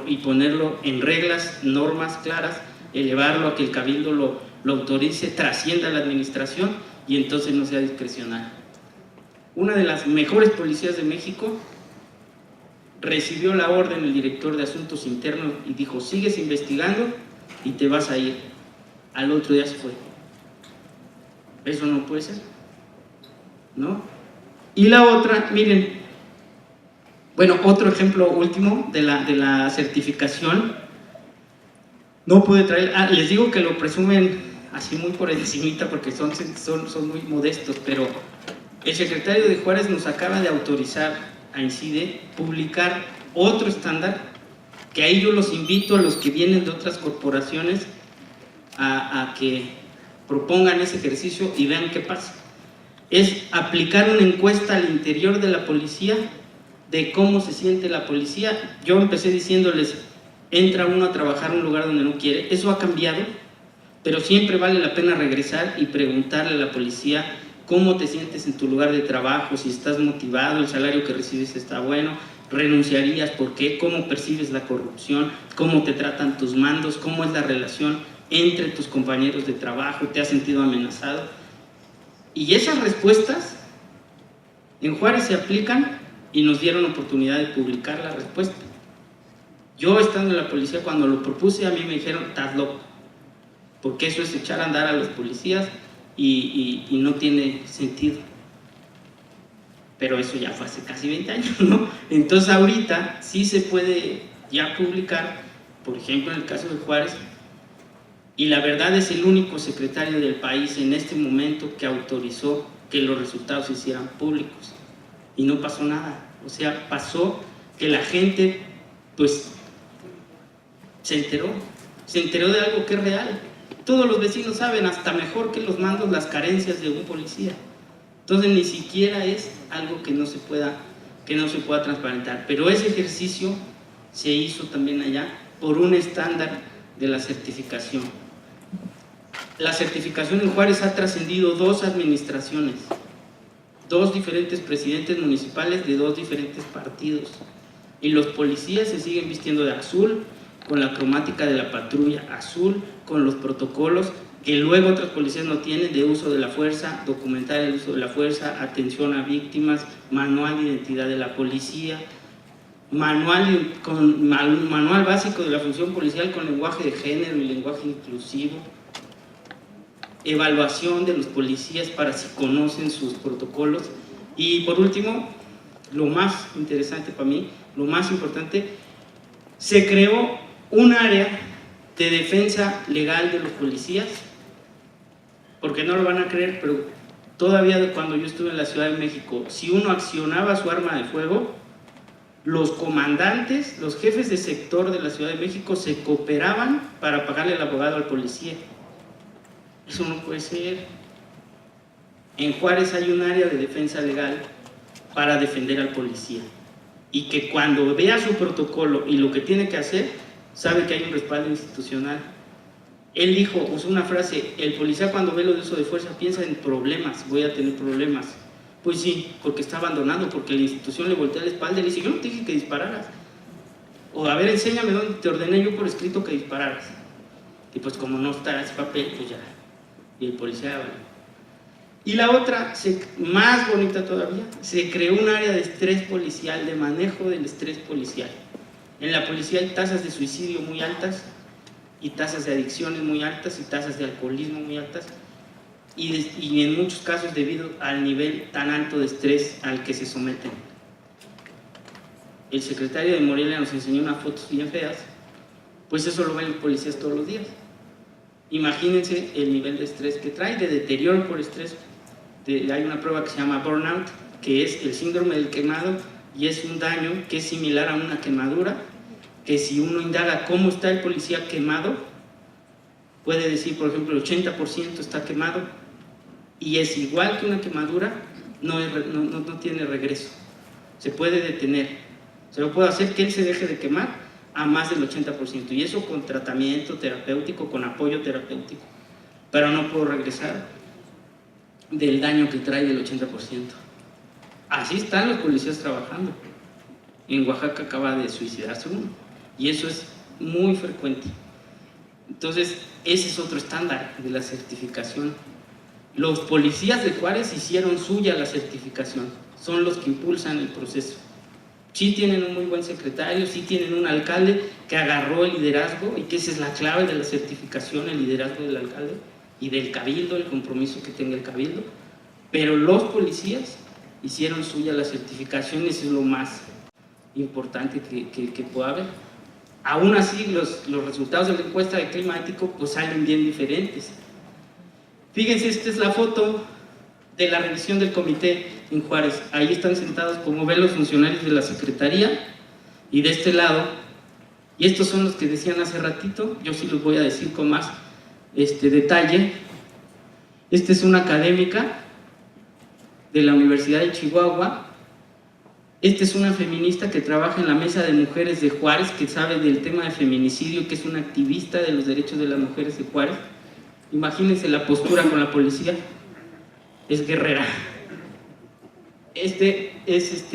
y ponerlo en reglas, normas claras, elevarlo a que el cabildo lo autorice, trascienda la administración y entonces no sea discrecional. Una de las mejores policías de México recibió la orden del director de asuntos internos y dijo, sigues investigando y te vas a ir. Al otro día se fue. Eso no puede ser, ¿no? Y la otra, miren, bueno, otro ejemplo último de la certificación. No pude traer, les digo que lo presumen así muy por encimita porque son muy modestos, pero el secretario de Juárez nos acaba de autorizar a INCIDE publicar otro estándar, que ahí yo los invito a los que vienen de otras corporaciones a que propongan ese ejercicio y vean qué pasa. Es aplicar una encuesta al interior de la policía de cómo se siente la policía. Yo empecé diciéndoles, entra uno a trabajar en un lugar donde no quiere. Eso ha cambiado pero siempre vale la pena regresar y preguntarle a la policía cómo te sientes en tu lugar de trabajo, si estás motivado, el salario que recibes está bueno, renunciarías, por qué, cómo percibes la corrupción, cómo te tratan tus mandos, cómo es la relación entre tus compañeros de trabajo, te has sentido amenazado. Y esas respuestas en Juárez se aplican y nos dieron oportunidad de publicar la respuesta. Yo, estando en la policía, cuando lo propuse, a mí me dijeron, estás loco, porque eso es echar a andar a los policías y no tiene sentido. Pero eso ya fue hace casi 20 años, ¿no? Entonces ahorita sí se puede ya publicar, por ejemplo en el caso de Juárez, y la verdad es el único secretario del país en este momento que autorizó que los resultados se hicieran públicos y no pasó nada. O sea, pasó que la gente pues se enteró de algo que es real. Todos los vecinos saben, hasta mejor que los mandos, las carencias de un policía. Entonces ni siquiera es algo que no se pueda transparentar. Pero ese ejercicio se hizo también allá por un estándar de la certificación. La certificación en Juárez ha trascendido 2 administraciones, 2 diferentes presidentes municipales de 2 diferentes partidos. Y los policías se siguen vistiendo de azul, con la cromática de la patrulla azul, con los protocolos que luego otras policías no tienen, de uso de la fuerza, documentar el uso de la fuerza, atención a víctimas, manual de identidad de la policía, manual básico de la función policial con lenguaje de género y lenguaje inclusivo, evaluación de los policías para si conocen sus protocolos. Y por último, lo más interesante para mí, lo más importante, se creó un área de defensa legal de los policías, porque no lo van a creer, pero todavía cuando yo estuve en la Ciudad de México, si uno accionaba su arma de fuego, los comandantes, los jefes de sector de la Ciudad de México se cooperaban para pagarle el abogado al policía. Eso no puede ser. En Juárez hay un área de defensa legal para defender al policía, y que cuando vea su protocolo y lo que tiene que hacer, sabe que hay un respaldo institucional. Él dijo, usó una frase, el policía cuando ve lo de uso de fuerza piensa en problemas, voy a tener problemas. Pues sí, porque está abandonado, porque la institución le voltea la espalda y le dice, yo no te dije que dispararas. O a ver, enséñame dónde te ordené yo por escrito que dispararas. Y pues como no está ese papel, pues ya. Y el policía vale. Y la otra, más bonita todavía, se creó un área de estrés policial, de manejo del estrés policial. En la policía hay tasas de suicidio muy altas, y tasas de adicciones muy altas, y tasas de alcoholismo muy altas, y en muchos casos debido al nivel tan alto de estrés al que se someten. El secretario de Morelia nos enseñó unas fotos bien feas, pues eso lo ven los policías todos los días. Imagínense el nivel de estrés que trae, de deterioro por estrés. Hay una prueba que se llama burnout, que es el síndrome del quemado, y es un daño que es similar a una quemadura, que si uno indaga cómo está el policía quemado, puede decir, por ejemplo, el 80% está quemado, y es igual que una quemadura, no tiene regreso, se puede detener, se lo puede hacer que él se deje de quemar a más del 80%, y eso con tratamiento terapéutico, con apoyo terapéutico, pero no puedo regresar del daño que trae del 80%. Así están los policías trabajando. En Oaxaca acaba de suicidarse uno, y eso es muy frecuente. Entonces, ese es otro estándar de la certificación. Los policías de Juárez hicieron suya la certificación, son los que impulsan el proceso. Sí tienen un muy buen secretario, sí tienen un alcalde que agarró el liderazgo, y que esa es la clave de la certificación, el liderazgo del alcalde y del cabildo, el compromiso que tenga el cabildo. Pero los policías hicieron suya la certificación, y eso es lo más importante que pueda haber. Aún así, los resultados de la encuesta de clima ético pues salen bien diferentes. Fíjense, esta es la foto de la revisión del comité en Juárez. Ahí están sentados, como ven, los funcionarios de la secretaría, y de este lado, y estos son los que decían hace ratito, yo sí los voy a decir con más detalle. Esta es una académica de la Universidad de Chihuahua. Esta es una feminista que trabaja en la Mesa de Mujeres de Juárez, que sabe del tema de feminicidio, que es una activista de los derechos de las mujeres de Juárez. Imagínense la postura con la policía, es guerrera. Este es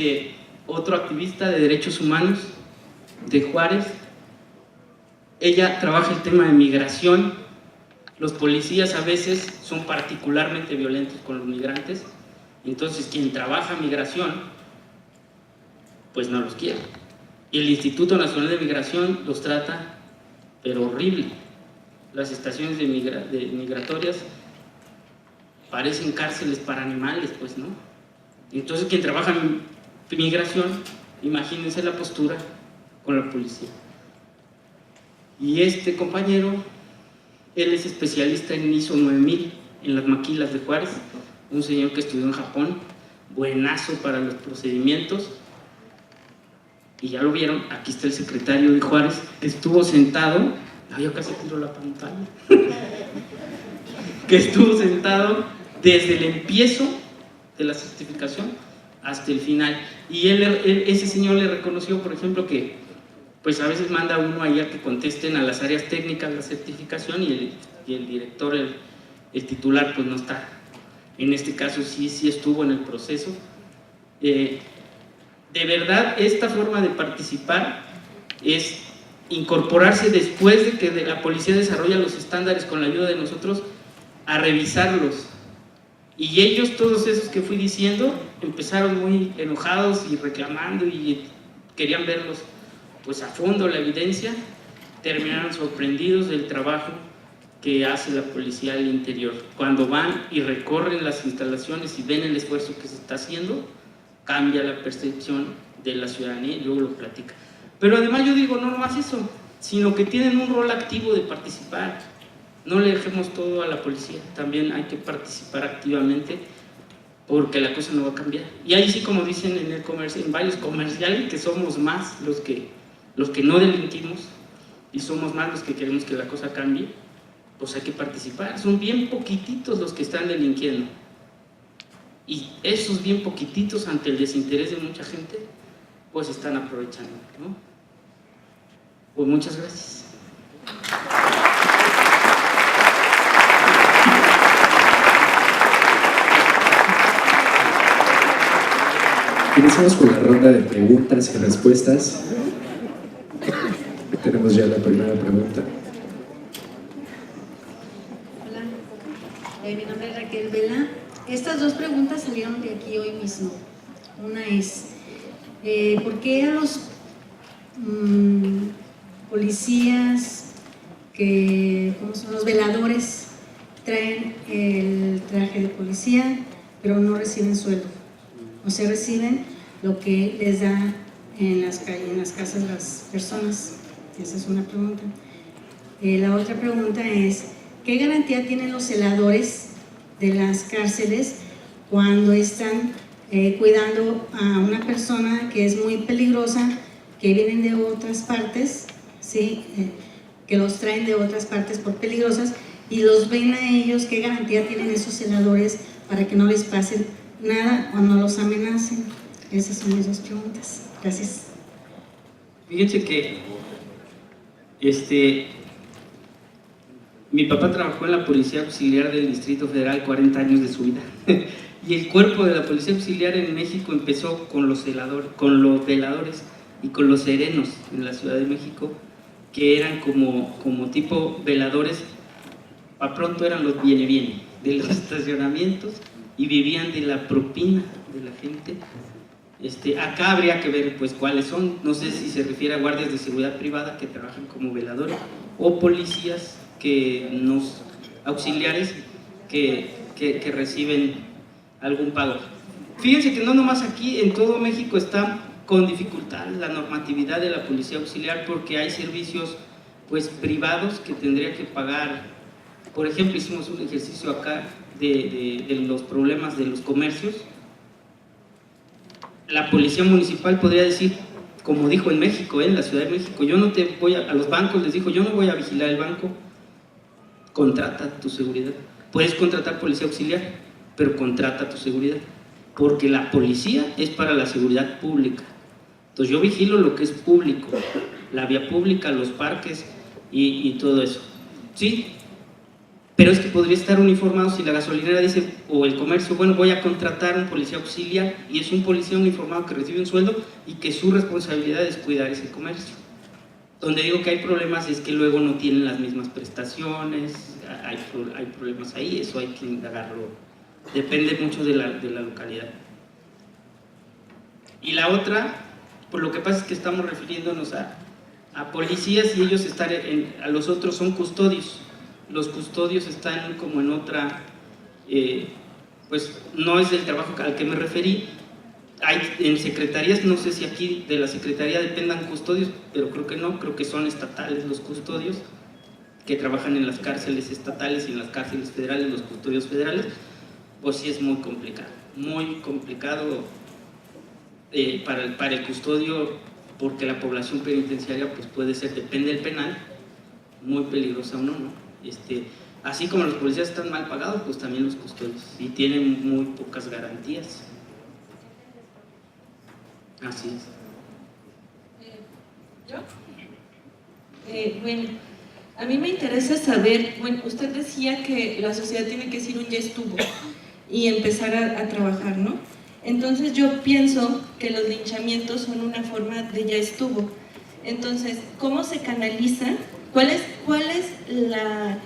otro activista de derechos humanos de Juárez. Ella trabaja el tema de migración. Los policías a veces son particularmente violentos con los migrantes, entonces quien trabaja migración pues no los quiere, y el Instituto Nacional de Migración los trata pero horrible. Las estaciones migratorias parecen cárceles para animales, pues, ¿no? Entonces quien trabaja en migración, imagínense la postura con la policía. Y este compañero, él es especialista en ISO 9000, en las maquilas de Juárez, un señor que estudió en Japón, buenazo para los procedimientos. Y ya lo vieron, aquí está el secretario de Juárez, que estuvo sentado, yo casi tiro la pantalla, que estuvo sentado desde el empiezo de la certificación hasta el final. Y ese señor le reconoció, por ejemplo, que pues a veces manda uno ahí a que contesten a las áreas técnicas de la certificación y el director, el titular, pues no está. En este caso sí estuvo en el proceso. De verdad, esta forma de participar es incorporarse después de que la policía desarrolla los estándares con la ayuda de nosotros, a revisarlos. Y ellos, todos esos que fui diciendo, empezaron muy enojados y reclamando y querían verlos pues a fondo la evidencia, terminaron sorprendidos del trabajo que hace la policía al interior. Cuando van y recorren las instalaciones y ven el esfuerzo que se está haciendo, cambia la percepción de la ciudadanía y luego lo platica. Pero además yo digo, no nomás eso, sino que tienen un rol activo de participar. No le dejemos todo a la policía, también hay que participar activamente, porque la cosa no va a cambiar. Y ahí sí, como dicen en el comercio, en varios comerciales, que somos más los que no delinquimos y somos más los que queremos que la cosa cambie, pues hay que participar. Son bien poquititos los que están delinquiendo, y esos bien poquititos, ante el desinterés de mucha gente, pues están aprovechando, ¿no? Pues muchas gracias. Iniciamos con la ronda de preguntas y respuestas. Tenemos ya la primera pregunta. Hola, mi nombre es Raquel Vela. Estas dos preguntas salieron de aquí hoy mismo. Una es, ¿por qué a los policías, ¿cómo son los veladores, traen el traje de policía, pero no reciben sueldo? O sea, reciben lo que les da en las calles, en las casas las personas. Esa es una pregunta. La otra pregunta es, ¿qué garantía tienen los celadores de las cárceles cuando están cuidando a una persona que es muy peligrosa, que vienen de otras partes, ¿sí? Que los traen de otras partes por peligrosas, y los ven a ellos? ¿Qué garantía tienen esos celadores para que no les pase nada o no los amenacen? Esas son mis dos preguntas. Gracias. Fíjense que mi papá trabajó en la Policía Auxiliar del Distrito Federal 40 años de su vida. Y el cuerpo de la Policía Auxiliar en México empezó con los veladores y con los serenos en la Ciudad de México, que eran como tipo veladores. A pronto eran los viene de los estacionamientos y vivían de la propina de la gente. Acá habría que ver pues cuáles son. No sé si se refiere a guardias de seguridad privada que trabajan como veladores, o policías auxiliares que reciben algún pago. Fíjense que no nomás aquí, en todo México está con dificultad la normatividad de la policía auxiliar, porque hay servicios pues privados que tendría que pagar. Por ejemplo, hicimos un ejercicio acá de los problemas de los comercios. La policía municipal podría decir, como dijo en México, en la Ciudad de México, yo no te voy a los bancos les dijo, yo no voy a vigilar el banco, contrata tu seguridad. Puedes contratar policía auxiliar, pero contrata tu seguridad, porque la policía es para la seguridad pública. Entonces yo vigilo lo que es público, la vía pública, los parques y todo eso, ¿sí? pero es que podría estar uniformado si la gasolinera dice, o el comercio, bueno, voy a contratar a un policía auxiliar, y es un policía uniformado que recibe un sueldo y que su responsabilidad es cuidar ese comercio. Donde digo que hay problemas es que luego no tienen las mismas prestaciones, hay problemas ahí, eso hay que indagarlo, depende mucho de la localidad. Y la otra, por lo que pasa es que estamos refiriéndonos a policías y ellos están, a los otros son custodios. Los custodios están como en otra, pues no es el trabajo al que me referí. Hay en secretarías, no sé si aquí de la secretaría dependan custodios, pero creo que no, creo que son estatales los custodios, que trabajan en las cárceles estatales y en las cárceles federales, los custodios federales. Pues sí es muy complicado para el custodio, porque la población penitenciaria pues puede ser, depende del penal, muy peligrosa o no, ¿no? Así como los policías están mal pagados, pues también los custodios, y tienen muy pocas garantías. Así es. ¿Yo? Bueno, a mí me interesa saber, bueno, usted decía que la sociedad tiene que decir un ya estuvo y empezar a trabajar, ¿no? Entonces yo pienso que los linchamientos son una forma de ya estuvo. Entonces, ¿cómo se canaliza? ¿Cuál es la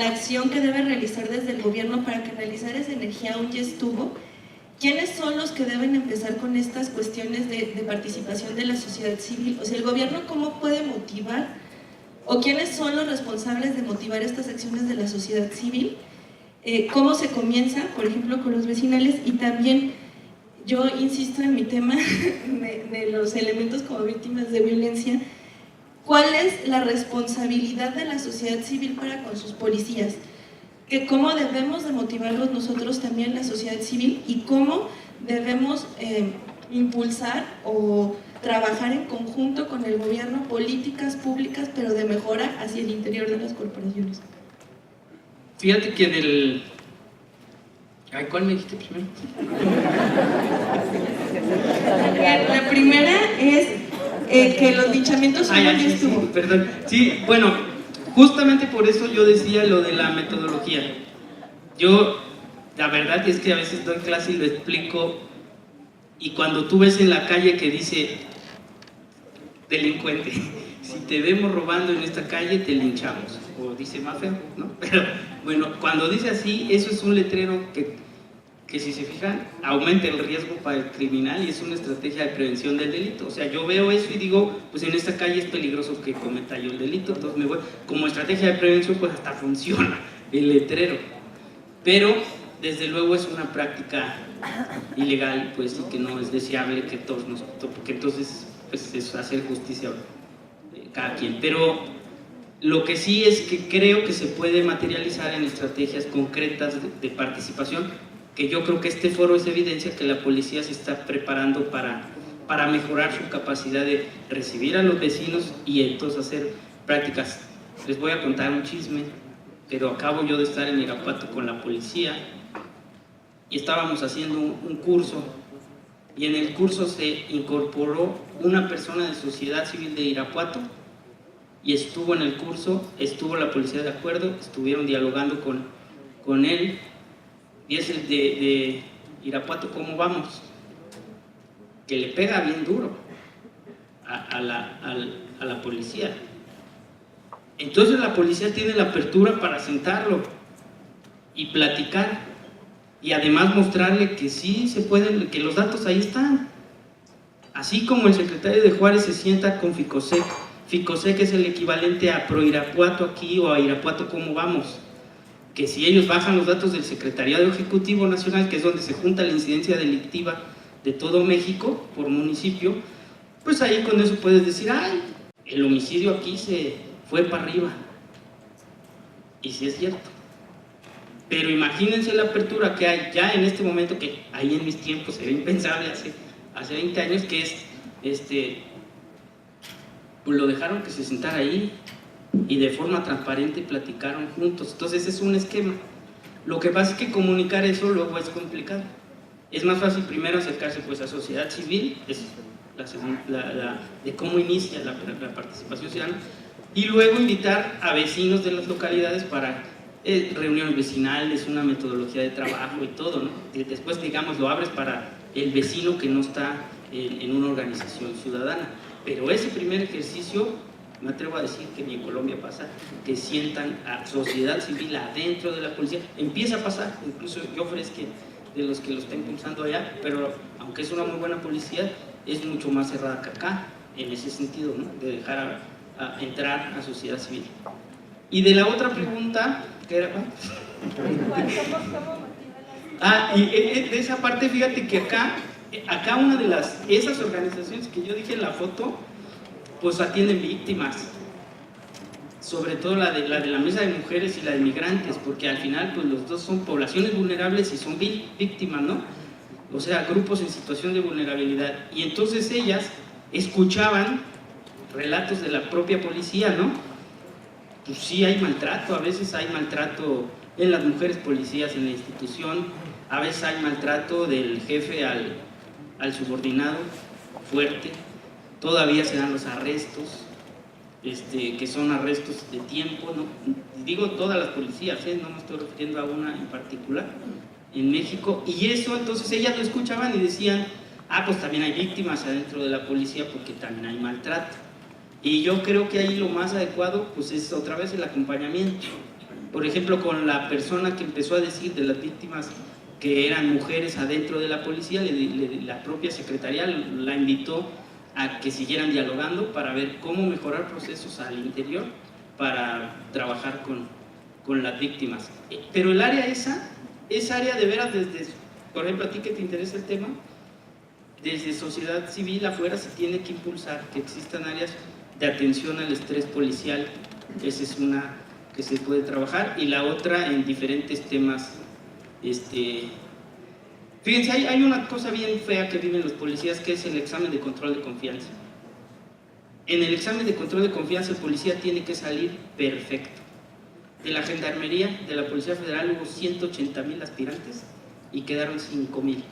acción que debe realizar desde el gobierno para canalizar esa energía a un ya estuvo? ¿Quiénes son los que deben empezar con estas cuestiones de participación de la sociedad civil? O sea, ¿el gobierno cómo puede motivar? ¿O quiénes son los responsables de motivar estas acciones de la sociedad civil? ¿Cómo se comienza, por ejemplo, con los vecinales? Y también, yo insisto en mi tema de los elementos como víctimas de violencia. ¿Cuál es la responsabilidad de la sociedad civil para con sus policías? Que cómo debemos de motivarlos nosotros también, la sociedad civil, y cómo debemos impulsar o trabajar en conjunto con el gobierno políticas públicas, pero de mejora hacia el interior de las corporaciones. Fíjate que ¿cuál me dijiste primero? La primera es que los linchamientos son un estuvo. Sí, perdón. Sí, bueno, justamente por eso yo decía lo de la metodología. Yo, la verdad es que a veces doy clase y lo explico, y cuando tú ves en la calle que dice delincuente, si te vemos robando en esta calle te linchamos, o dice más feo, ¿no? Pero bueno, cuando dice así, eso es un letrero que si se fijan, aumenta el riesgo para el criminal, y es una estrategia de prevención del delito. O sea, yo veo eso y digo, pues en esta calle es peligroso que cometa yo el delito, entonces me voy. Como estrategia de prevención, pues hasta funciona el letrero. Pero, desde luego, es una práctica ilegal, pues, y que no es deseable que todos porque entonces, pues, es hacer justicia cada quien. Pero lo que sí es que creo que se puede materializar en estrategias concretas de participación, que yo creo que este foro es evidencia que la policía se está preparando para mejorar su capacidad de recibir a los vecinos y entonces hacer prácticas. Les voy a contar un chisme, pero acabo yo de estar en Irapuato con la policía y estábamos haciendo un curso, y en el curso se incorporó una persona de sociedad civil de Irapuato y estuvo en el curso, estuvo la policía de acuerdo, estuvieron dialogando con él. Y es el de Irapuato, ¿cómo vamos? Que le pega bien duro a la policía. Entonces la policía tiene la apertura para sentarlo y platicar, y además mostrarle que sí se pueden, que los datos ahí están. Así como el secretario de Juárez se sienta con Ficosec, Ficosec es el equivalente a Pro Irapuato aquí, o a Irapuato, ¿cómo vamos? Que si ellos bajan los datos del Secretariado Ejecutivo Nacional, que es donde se junta la incidencia delictiva de todo México por municipio, pues ahí con eso puedes decir, ay, el homicidio aquí se fue para arriba. Y sí es cierto. Pero imagínense la apertura que hay ya en este momento, que ahí en mis tiempos era impensable hace 20 años, que es, pues lo dejaron que se sentara ahí, y de forma transparente platicaron juntos. Entonces ese es un esquema. Lo que pasa es que comunicar eso luego es complicado. Es más fácil primero acercarse pues a sociedad civil, es de cómo inicia la participación ciudadana, y luego invitar a vecinos de las localidades para reuniones vecinales, una metodología de trabajo y todo, ¿no? Y después, digamos, lo abres para el vecino que no está en una organización ciudadana. Pero ese primer ejercicio, me atrevo a decir que ni en Colombia pasa, que sientan a sociedad civil adentro de la policía. Empieza a pasar, incluso Joffre es de los que lo está impulsando allá, pero aunque es una muy buena policía, es mucho más cerrada que acá, en ese sentido, ¿no? De dejar a entrar a sociedad civil. Y de la otra pregunta, ¿qué era? Y de esa parte, fíjate que acá una de esas organizaciones que yo dije en la foto, pues atienden víctimas, sobre todo la de la mesa de mujeres y la de migrantes, porque al final pues los dos son poblaciones vulnerables y son víctimas, ¿no? O sea, grupos en situación de vulnerabilidad. Y entonces ellas escuchaban relatos de la propia policía, ¿no? Pues sí hay maltrato, a veces hay maltrato en las mujeres policías en la institución, a veces hay maltrato del jefe al subordinado, fuerte, todavía se dan los arrestos, que son arrestos de tiempo, ¿no? Digo todas las policías, no me estoy refiriendo a una en particular, en México, y eso entonces ellas lo escuchaban y decían, pues también hay víctimas adentro de la policía porque también hay maltrato. Y yo creo que ahí lo más adecuado pues es otra vez el acompañamiento. Por ejemplo, con la persona que empezó a decir de las víctimas que eran mujeres adentro de la policía, la propia secretaría la invitó a que siguieran dialogando para ver cómo mejorar procesos al interior para trabajar con las víctimas. Pero el área es área de veras desde, por ejemplo, a ti que te interesa el tema, desde sociedad civil afuera se tiene que impulsar que existan áreas de atención al estrés policial. Esa es una que se puede trabajar, y la otra en diferentes temas. Fíjense, hay una cosa bien fea que viven los policías, que es el examen de control de confianza. En el examen de control de confianza el policía tiene que salir perfecto. De la Gendarmería, de la Policía Federal, hubo 180,000 aspirantes y quedaron 5,000.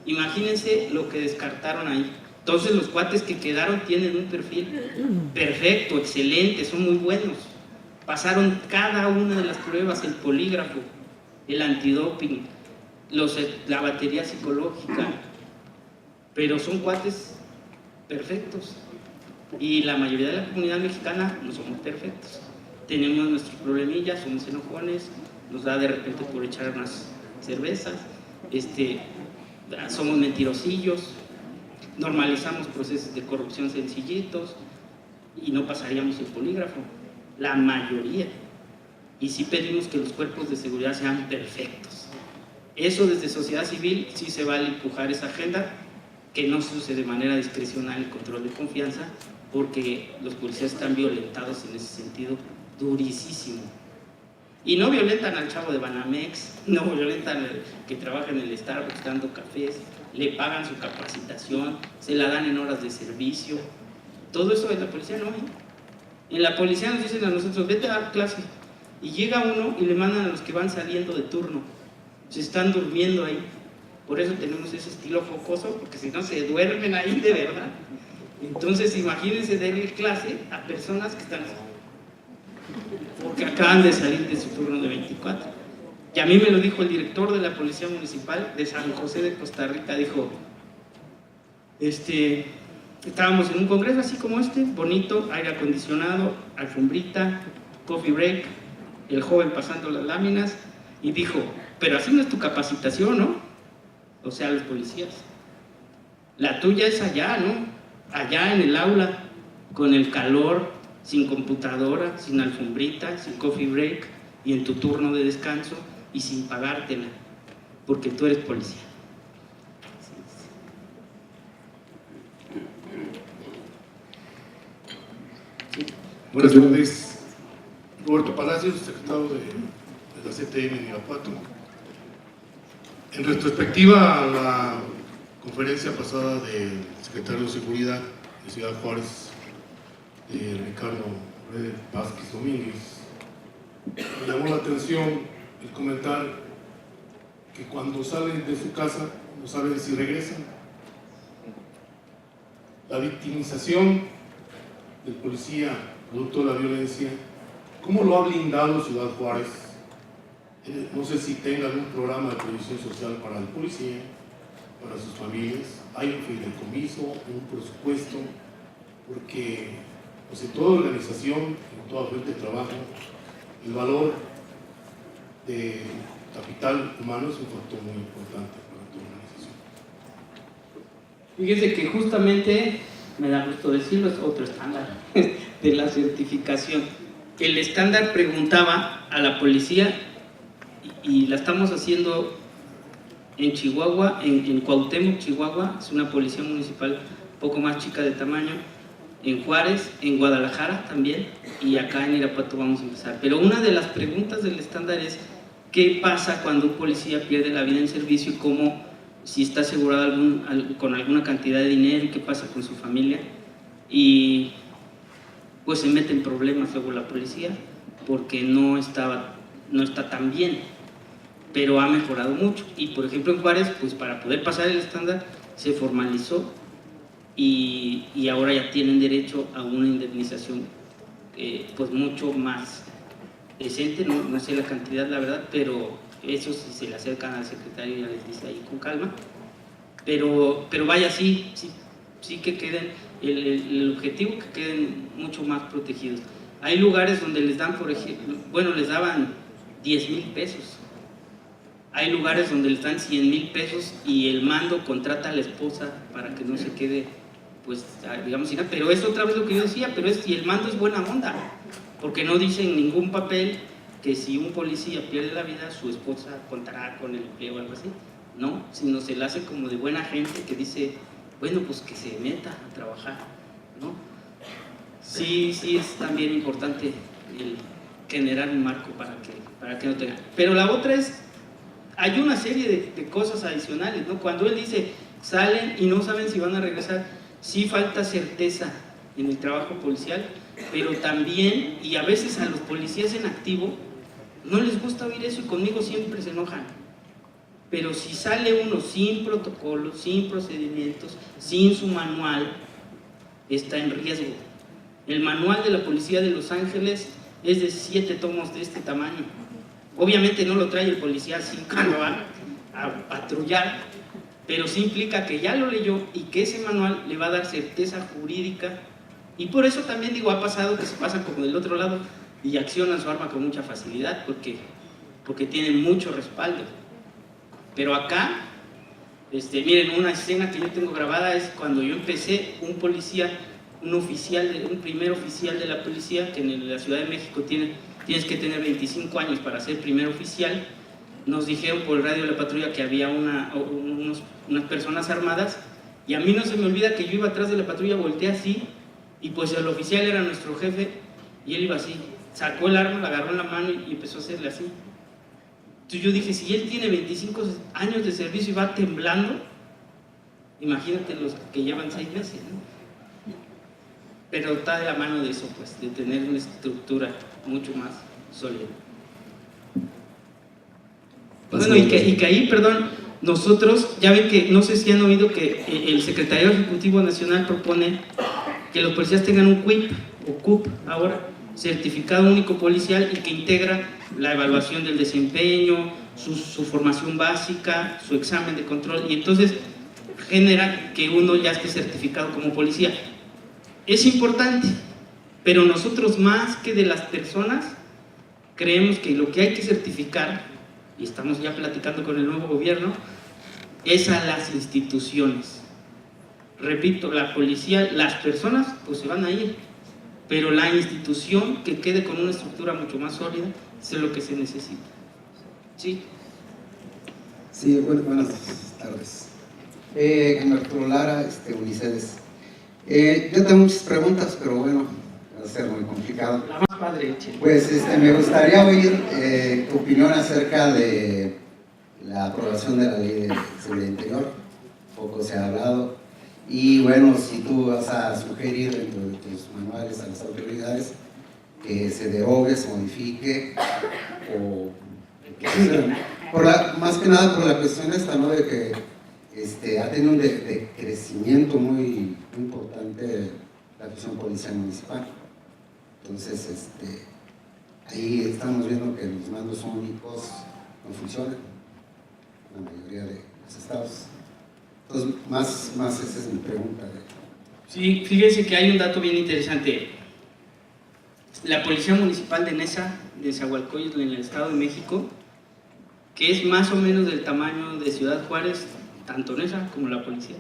Imagínense lo que descartaron ahí. Entonces los cuates que quedaron tienen un perfil perfecto, excelente, son muy buenos. Pasaron cada una de las pruebas, el polígrafo, el antidoping, la batería psicológica, pero son cuates perfectos. Y la mayoría de la comunidad mexicana no somos perfectos. Tenemos nuestros problemillas, somos enojones, nos da de repente por echar unas cervezas, somos mentirosillos, normalizamos procesos de corrupción sencillitos y no pasaríamos el polígrafo, la mayoría. Y sí pedimos que los cuerpos de seguridad sean perfectos. Eso desde sociedad civil sí se vale empujar esa agenda, que no se use de manera discrecional el control de confianza, porque los policías están violentados en ese sentido durísimo. Y no violentan al chavo de Banamex, no violentan al que trabaja en el Starbucks dando cafés, le pagan su capacitación, se la dan en horas de servicio. Todo eso en la policía no hay. En la policía nos dicen a nosotros, vete a dar clase. Y llega uno y le mandan a los que van saliendo de turno. Se están durmiendo ahí. Por eso tenemos ese estilo jocoso, porque si no se duermen ahí de verdad. Entonces imagínense darle clase a personas que están, porque acaban de salir de su turno de 24. Y a mí me lo dijo el director de la Policía Municipal de San José de Costa Rica. Dijo, estábamos en un congreso así como bonito, aire acondicionado, alfombrita, coffee break, el joven pasando las láminas, y dijo, pero así no es tu capacitación, ¿no? O sea, los policías. La tuya es allá, ¿no? Allá en el aula, con el calor, sin computadora, sin alfombrita, sin coffee break, y en tu turno de descanso, y sin pagártela, porque tú eres policía. Sí. Buenas tardes, Roberto Palacios, secretario de la CTM de Irapuato. En retrospectiva a la conferencia pasada del secretario de Seguridad de Ciudad Juárez, Ricardo Vázquez Domínguez, me llamó la atención el comentar que cuando salen de su casa no saben si regresan. La victimización del policía producto de la violencia, ¿cómo lo ha blindado Ciudad Juárez No sé si tengan un programa de previsión social para el policía, para sus familias. Hay un fideicomiso, un presupuesto, porque pues, en toda organización, en toda fuente de trabajo, el valor de capital humano es un factor muy importante para toda organización. Fíjese que justamente, me da gusto decirlo, es otro estándar de la certificación. El estándar preguntaba a la policía, y la estamos haciendo en Chihuahua, en Cuauhtémoc, Chihuahua, es una policía municipal un poco más chica de tamaño, en Juárez, en Guadalajara también, y acá en Irapuato vamos a empezar. Pero una de las preguntas del estándar es, ¿qué pasa cuando un policía pierde la vida en servicio y cómo, si está asegurado con alguna cantidad de dinero, y qué pasa con su familia? Y pues se mete en problemas luego la policía, porque no está tan bien, pero ha mejorado mucho. Y por ejemplo en Juárez, pues para poder pasar el estándar se formalizó y ahora ya tienen derecho a una indemnización pues mucho más decente, no sé la cantidad la verdad, pero eso si se le acercan al secretario ya les dice ahí con calma, pero vaya, sí que queden, el objetivo que queden mucho más protegidos. Hay lugares donde les dan, por ejemplo, bueno, les daban 10,000 pesos. Hay lugares donde les dan 100,000 pesos y el mando contrata a la esposa para que no se quede, pues, digamos, sin nada. Pero es otra vez lo que yo decía, pero si el mando es buena onda, porque no dice en ningún papel que si un policía pierde la vida, su esposa contará con el empleo o algo así. No, sino se le hace como de buena gente que dice, bueno, pues que se meta a trabajar, ¿no? Sí es también importante el generar un marco para que no tengan. Pero la otra es, hay una serie de cosas adicionales, ¿no? Cuando él dice, salen y no saben si van a regresar, sí falta certeza en el trabajo policial, pero también, y a veces a los policías en activo, no les gusta oír eso y conmigo siempre se enojan. Pero si sale uno sin protocolos, sin procedimientos, sin su manual, está en riesgo. El manual de la policía de Los Ángeles es de 7 tomos de este tamaño. Obviamente no lo trae el policía así cuando va a patrullar, pero sí implica que ya lo leyó y que ese manual le va a dar certeza jurídica. Y por eso también digo, ha pasado que se pasan como del otro lado y accionan su arma con mucha facilidad porque tienen mucho respaldo. Pero acá, miren, una escena que yo tengo grabada es cuando yo empecé, un policía, un primer oficial de la policía, que en la Ciudad de México tienes que tener 25 años para ser primer oficial. Nos dijeron por el radio de la patrulla que había unas personas armadas, y a mí no se me olvida que yo iba atrás de la patrulla, volteé así, y pues el oficial era nuestro jefe, y él iba así, sacó el arma, la agarró en la mano y empezó a hacerle así. Entonces yo dije, si él tiene 25 años de servicio y va temblando, imagínate los que llevan 6 meses, ¿no? Pero está de la mano de eso, pues, de tener una estructura mucho más sólida. Bueno, y que ahí, perdón, nosotros, ya ven que, no sé si han oído que el Secretariado Ejecutivo Nacional propone que los policías tengan un CUIP, o CUP ahora, Certificado Único Policial, y que integra la evaluación del desempeño, su formación básica, su examen de control, y entonces genera que uno ya esté certificado como policía. Es importante, pero nosotros más que de las personas, creemos que lo que hay que certificar, y estamos ya platicando con el nuevo gobierno, es a las instituciones. Repito, la policía, las personas pues se van a ir, pero la institución que quede con una estructura mucho más sólida es lo que se necesita. ¿Sí? Sí, buenas tardes. Arturo Lara, Ulises. Yo tengo muchas preguntas, pero bueno, va a ser muy complicado. La más padre, che. Pues me gustaría oír tu opinión acerca de la aprobación de la Ley de Seguridad Interior. Poco se ha hablado. Y bueno, si tú vas a sugerir dentro de tus manuales a las autoridades que se derogue, se modifique, o más que nada por la cuestión esta, ¿no? De que ha tenido un decrecimiento muy importante la función policial municipal. Entonces, ahí estamos viendo que los mandos únicos no funciona en la mayoría de los estados. Entonces, más esa es mi pregunta. Sí, fíjense que hay un dato bien interesante. La Policía Municipal de Neza, de Nezahualcóyotl, en el Estado de México, que es más o menos del tamaño de Ciudad Juárez, tanto Neza como la policía,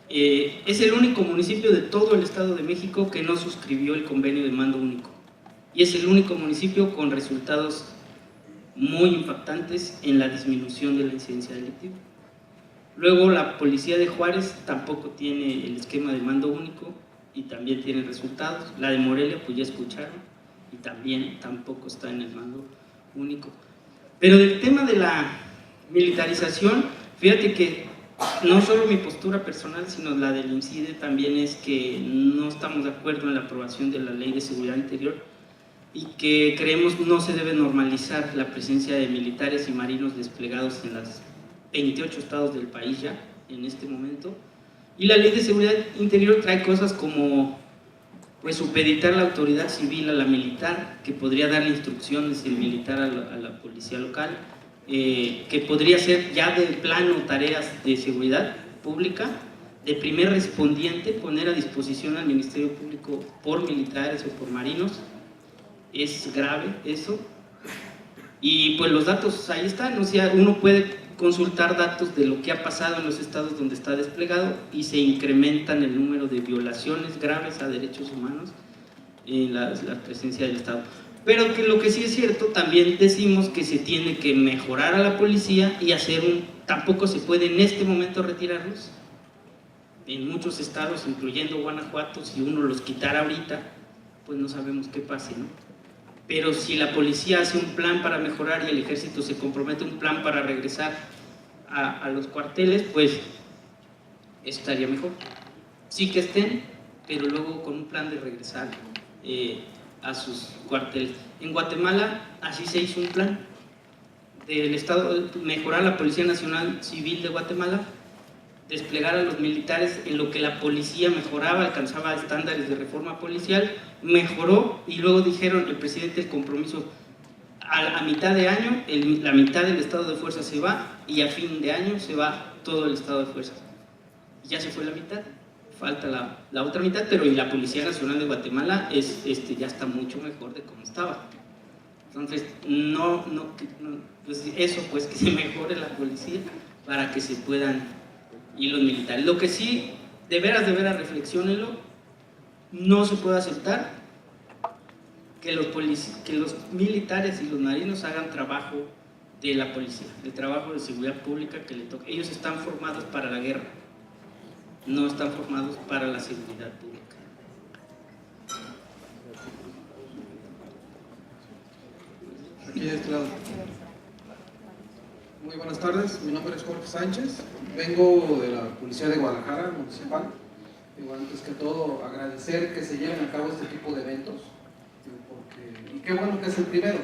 es el único municipio de todo el Estado de México que no suscribió el convenio de mando único. Y es el único municipio con resultados muy impactantes en la disminución de la incidencia delictiva. Luego la policía de Juárez tampoco tiene el esquema de mando único y también tiene resultados. La de Morelia, pues ya escucharon, y también tampoco está en el mando único. Pero del tema de la militarización, fíjate que no solo mi postura personal, sino la del INCIDE también es que no estamos de acuerdo en la aprobación de la Ley de Seguridad Interior y que creemos no se debe normalizar la presencia de militares y marinos desplegados en los 28 estados del país ya, en este momento. Y la Ley de Seguridad Interior trae cosas como pues supeditar la autoridad civil a la militar, que podría darle instrucciones el militar a la policía local, que podría ser ya de plano tareas de seguridad pública, de primer respondiente, poner a disposición al Ministerio Público por militares o por marinos. Es grave eso. Y pues los datos ahí están, o sea, uno puede consultar datos de lo que ha pasado en los estados donde está desplegado y se incrementan el número de violaciones graves a derechos humanos en la presencia del Estado. Pero que lo que sí es cierto, también decimos que se tiene que mejorar a la policía y hacer tampoco se puede en este momento retirarlos. En muchos estados, incluyendo Guanajuato, si uno los quitara ahorita, pues no sabemos qué pase, ¿no? Pero si la policía hace un plan para mejorar y el ejército se compromete a un plan para regresar a los cuarteles, pues eso estaría mejor. Sí que estén, pero luego con un plan de regresar a sus cuarteles. En Guatemala así se hizo un plan del Estado, mejorar la Policía Nacional Civil de Guatemala, desplegar a los militares en lo que la policía mejoraba, alcanzaba estándares de reforma policial, mejoró, y luego dijeron el presidente el compromiso, a mitad de año la mitad del estado de fuerzas se va y a fin de año se va todo el estado de fuerzas. Ya se fue la mitad, falta la otra mitad, pero y la Policía Nacional de Guatemala ya está mucho mejor de cómo estaba. Entonces, pues eso, pues que se mejore la policía para que se puedan y los militares. Lo que sí, de veras, reflexionenlo, no se puede aceptar que los militares y los marinos hagan trabajo de la policía, el trabajo de seguridad pública que le toca. Ellos están formados para la guerra, no están formados para la seguridad pública. Aquí de este lado. Muy buenas tardes, mi nombre es Jorge Sánchez, vengo de la Policía de Guadalajara, municipal. Y bueno, antes que todo, agradecer que se lleven a cabo este tipo de eventos, y qué bueno que es el primero.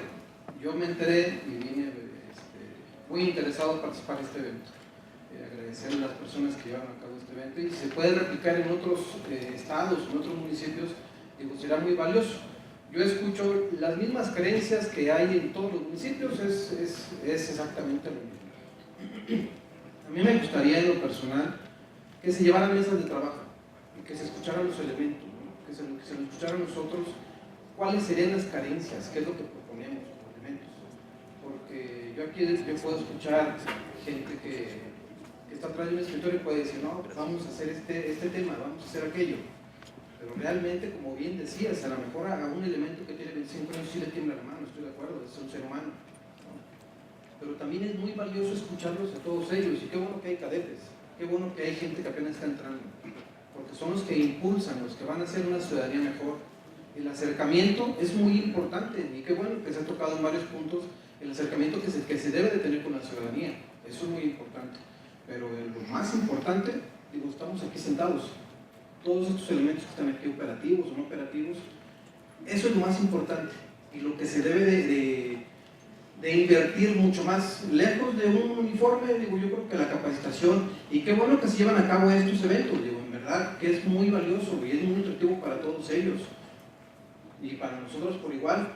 Yo me enteré y vine muy interesado en participar en este evento. Agradecer a las personas que llevan a cabo este evento, y si se puede replicar en otros estados, en otros municipios, digo, será muy valioso. Yo escucho las mismas creencias que hay en todos los municipios, es exactamente lo mismo. A mí me gustaría en lo personal que se llevaran mesas de trabajo y que se escucharan los elementos, ¿no? que se nos escucharan nosotros cuáles serían las carencias, qué es lo que proponemos como elementos. Porque yo aquí puedo escuchar gente que está atrás de un escritorio y puede decir, no, pues vamos a hacer este tema, vamos a hacer aquello. Pero realmente, como bien decías, a lo mejor a un elemento que tiene 25 años sí le tiembla la mano, estoy de acuerdo, es un ser humano, ¿no? Pero también es muy valioso escucharlos a todos ellos, y qué bueno que hay cadetes, qué bueno que hay gente que apenas está entrando, porque son los que impulsan, los que van a hacer una ciudadanía mejor. El acercamiento es muy importante, y qué bueno que se ha tocado en varios puntos, el acercamiento que se debe de tener con la ciudadanía, eso es muy importante. Pero lo más importante, digo, estamos aquí sentados, todos estos elementos que están aquí, operativos o no operativos, eso es lo más importante y lo que se debe de invertir mucho más, lejos de un uniforme. Digo, yo creo que la capacitación, y qué bueno que se llevan a cabo estos eventos, digo, en verdad que es muy valioso y es muy nutritivo para todos ellos y para nosotros por igual,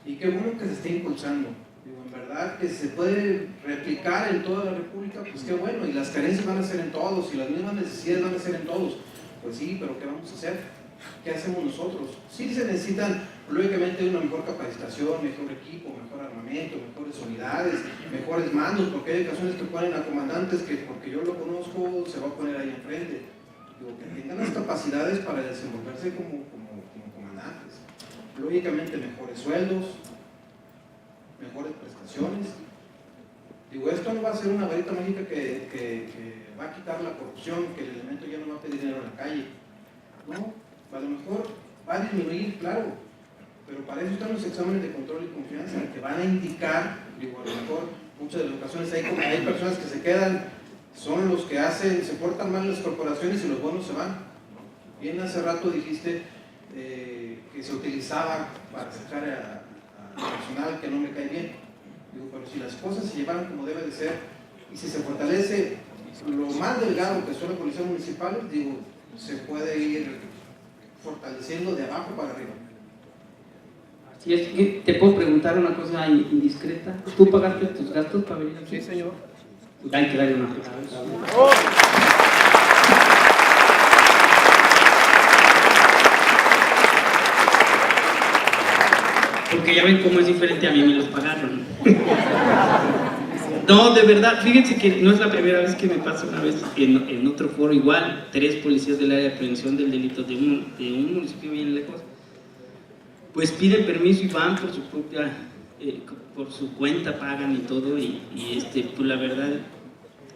y qué bueno que se esté impulsando. Digo, en verdad que se puede replicar en toda la República, pues qué bueno, y las carencias van a ser en todos, y las mismas necesidades van a ser en todos. Pues sí, pero ¿qué vamos a hacer? ¿Qué hacemos nosotros? Sí se necesitan, lógicamente, una mejor capacitación, mejor equipo, mejor armamento, mejores unidades, mejores mandos, porque hay ocasiones que ponen a comandantes que, porque yo lo conozco, se va a poner ahí enfrente. Digo, que tengan las capacidades para desenvolverse como comandantes. Lógicamente, mejores sueldos, mejores prestaciones. Digo, esto no va a ser una varita mágica que va a quitar la corrupción, que el elemento ya no va a pedir dinero en la calle. No, a lo mejor va a disminuir, claro, pero para eso están los exámenes de control y confianza, que van a indicar, digo, a lo mejor muchas de las ocasiones hay personas que se quedan, son los que se portan mal en las corporaciones y los buenos se van. Bien, hace rato dijiste que se utilizaba para sacar a personal que no me cae bien. Digo, pero si las cosas se llevan como debe de ser y si se fortalece lo más delgado que son las policías municipales, digo, se puede ir fortaleciendo de abajo para arriba. Así es. ¿Te puedo preguntar una cosa indiscreta? ¿Tú pagaste tus gastos para venir aquí? Sí, señor. Hay que darle una aplauso. Porque ya ven cómo es diferente, a mí me los pagaron. No, de verdad, fíjense que no es la primera vez que me pasa. Una vez en otro foro igual, 3 policías del área de prevención del delito de un municipio bien lejos, pues piden permiso y van por su propia, por su cuenta, pagan y todo, y pues la verdad,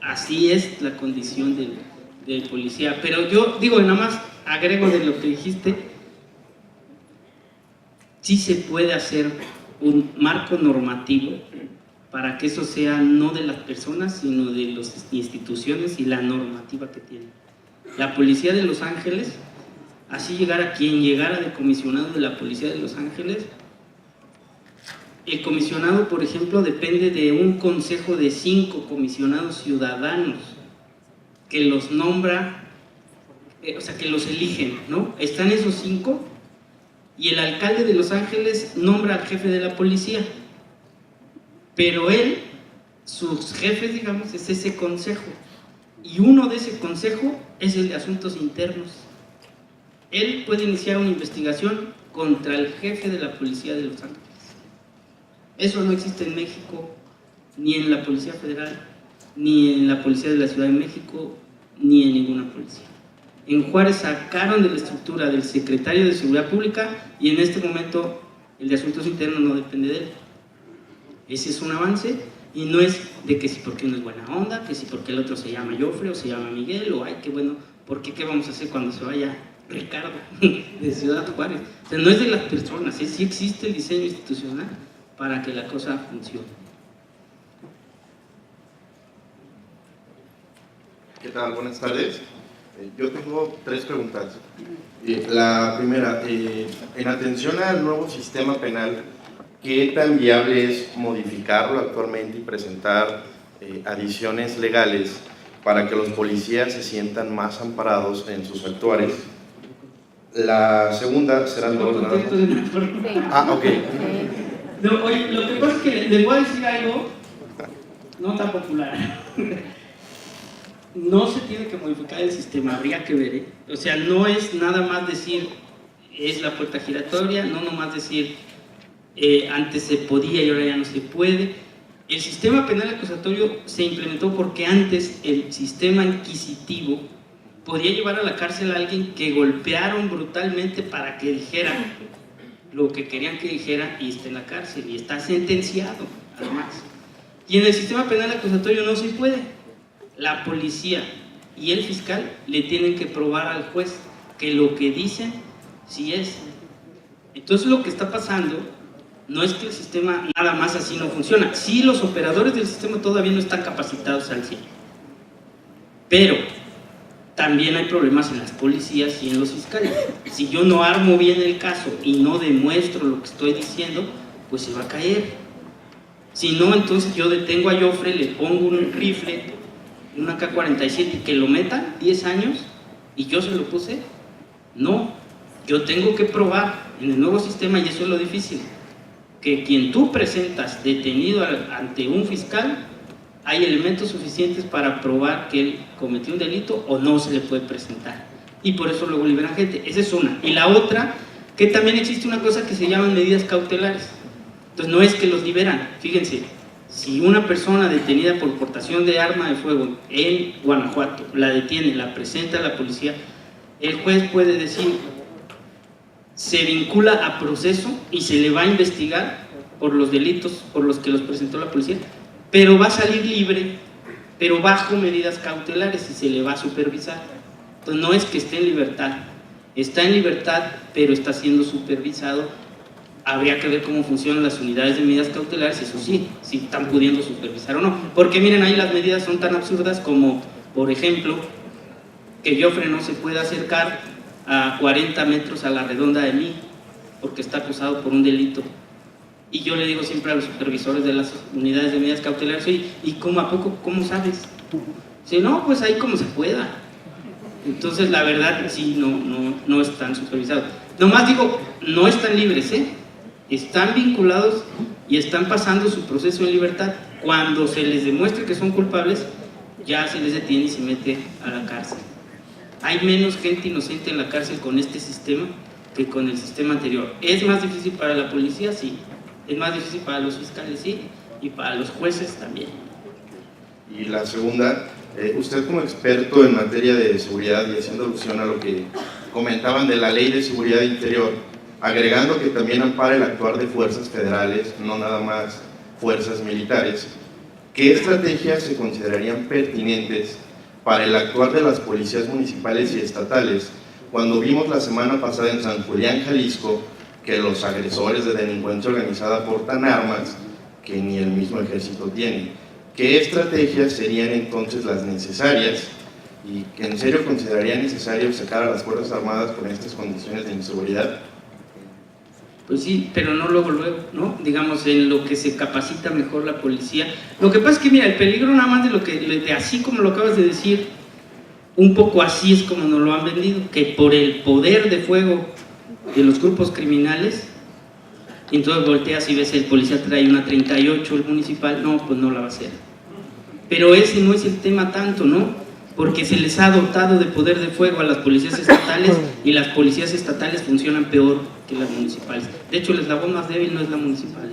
así es la condición del policía. Pero yo digo, nada más agrego de lo que dijiste, sí se puede hacer un marco normativo para que eso sea no de las personas, sino de las instituciones y la normativa que tienen. La Policía de Los Ángeles, así llegara quien llegara de comisionado de la Policía de Los Ángeles, el comisionado, por ejemplo, depende de un consejo de 5 comisionados ciudadanos que los nombra, o sea, que los eligen, ¿no? Están esos 5 y el alcalde de Los Ángeles nombra al jefe de la policía. Pero él, sus jefes, digamos, es ese consejo. Y uno de ese consejo es el de asuntos internos. Él puede iniciar una investigación contra el jefe de la policía de Los Ángeles. Eso no existe en México, ni en la Policía Federal, ni en la Policía de la Ciudad de México, ni en ninguna policía. En Juárez sacaron de la estructura del secretario de Seguridad Pública y en este momento el de asuntos internos no depende de él. Ese es un avance y no es de que si porque uno es buena onda, que si porque el otro se llama Joffre o se llama Miguel, o ay, qué bueno, porque qué vamos a hacer cuando se vaya Ricardo de Ciudad Juárez. O sea, no es de las personas, sí existe el diseño institucional para que la cosa funcione. ¿Qué tal? Buenas tardes. Yo tengo 3 preguntas. La primera, en atención al nuevo sistema penal, ¿qué tan viable es modificarlo actualmente y presentar adiciones legales para que los policías se sientan más amparados en sus actuares? La segunda será... Ah, ok. No, oye, lo que pasa es que les voy a decir algo no tan popular. No se tiene que modificar el sistema, habría que ver, ¿eh? O sea, no es nada más decir es la puerta giratoria, no nomás decir antes se podía y ahora ya no se puede. El sistema penal acusatorio se implementó porque antes el sistema inquisitivo podía llevar a la cárcel a alguien que golpearon brutalmente para que dijera lo que querían que dijera y está en la cárcel y está sentenciado, además. Y en el sistema penal acusatorio no se puede. La policía y el fiscal le tienen que probar al juez que lo que dicen sí es. Entonces lo que está pasando no es que el sistema nada más así no funciona. Sí, los operadores del sistema todavía no están capacitados al 100%. Pero también hay problemas en las policías y en los fiscales. Si yo no armo bien el caso y no demuestro lo que estoy diciendo, pues se va a caer. Si no, entonces yo detengo a Joffre, le pongo un rifle, una AK-47 y que lo metan 10 años y yo se lo puse. No, yo tengo que probar en el nuevo sistema y eso es lo difícil. que quien tú presentas detenido ante un fiscal, hay elementos suficientes para probar que él cometió un delito o no se le puede presentar. Y por eso luego liberan gente. Esa es una. Y la otra, que también existe una cosa que se llaman medidas cautelares. Entonces no es que los liberan. Fíjense, si una persona detenida por portación de arma de fuego en Guanajuato la detiene, la presenta a la policía, el juez puede decir, se vincula a proceso y se le va a investigar por los delitos por los que los presentó la policía, pero va a salir libre, pero bajo medidas cautelares y se le va a supervisar. Entonces no es que esté en libertad, está en libertad, pero está siendo supervisado. Habría que ver cómo funcionan las unidades de medidas cautelares, eso sí, si están pudiendo supervisar o no. Porque miren, ahí las medidas son tan absurdas como, por ejemplo, que Jofre no se pueda acercar a 40 metros a la redonda de mí, porque está acusado por un delito. Y yo le digo siempre a los supervisores de las unidades de medidas cautelares, oye, ¿y cómo a poco, cómo sabes? Si no, pues ahí como se pueda. Entonces, la verdad, sí, no están supervisados. Nomás digo, no están libres, están vinculados y están pasando su proceso en libertad. Cuando se les demuestre que son culpables, ya se les detiene y se mete a la cárcel. Hay menos gente inocente en la cárcel con este sistema que con el sistema anterior. ¿Es más difícil para la policía? Sí. ¿Es más difícil para los fiscales? Sí. Y para los jueces también. Y la segunda, usted como experto en materia de seguridad y haciendo alusión a lo que comentaban de la Ley de Seguridad Interior, agregando que también ampara el actuar de fuerzas federales, no nada más fuerzas militares, ¿qué estrategias se considerarían pertinentes para el actuar de las policías municipales y estatales cuando vimos la semana pasada en San Julián, Jalisco, que los agresores de delincuencia organizada portan armas que ni el mismo ejército tiene? ¿Qué estrategias serían entonces las necesarias y que en serio consideraría necesario sacar a las Fuerzas Armadas con estas condiciones de inseguridad? Pues sí, pero no luego, ¿no? Digamos, en lo que se capacita mejor la policía. Lo que pasa es que, mira, el peligro nada más de así como lo acabas de decir, un poco así es como nos lo han vendido, que por el poder de fuego de los grupos criminales, entonces volteas y ves el policía trae una 38, el municipal, no, pues no la va a hacer. Pero ese no es el tema tanto, ¿no? Porque se les ha dotado de poder de fuego a las policías estatales y las policías estatales funcionan peor que las municipales. De hecho, el eslabón más débil no es la municipal,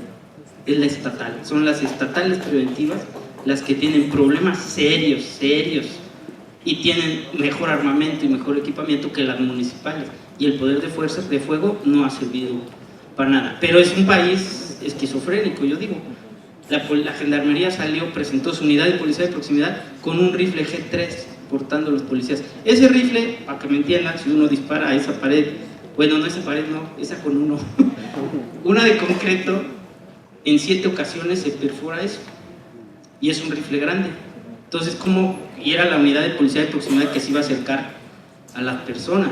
es la estatal. Son las estatales preventivas las que tienen problemas serios y tienen mejor armamento y mejor equipamiento que las municipales. Y el poder de fuerza de fuego no ha servido para nada. Pero es un país esquizofrénico, yo digo. La gendarmería presentó su unidad de policía de proximidad con un rifle G3 portando los policías. Ese rifle, para que me entiendan, si uno dispara a esa pared, bueno, no esa pared, no, esa con uno, una de concreto, en 7 ocasiones se perfora eso. Y es un rifle grande. Entonces, ¿cómo? Y era la unidad de policía de proximidad que se iba a acercar a las personas.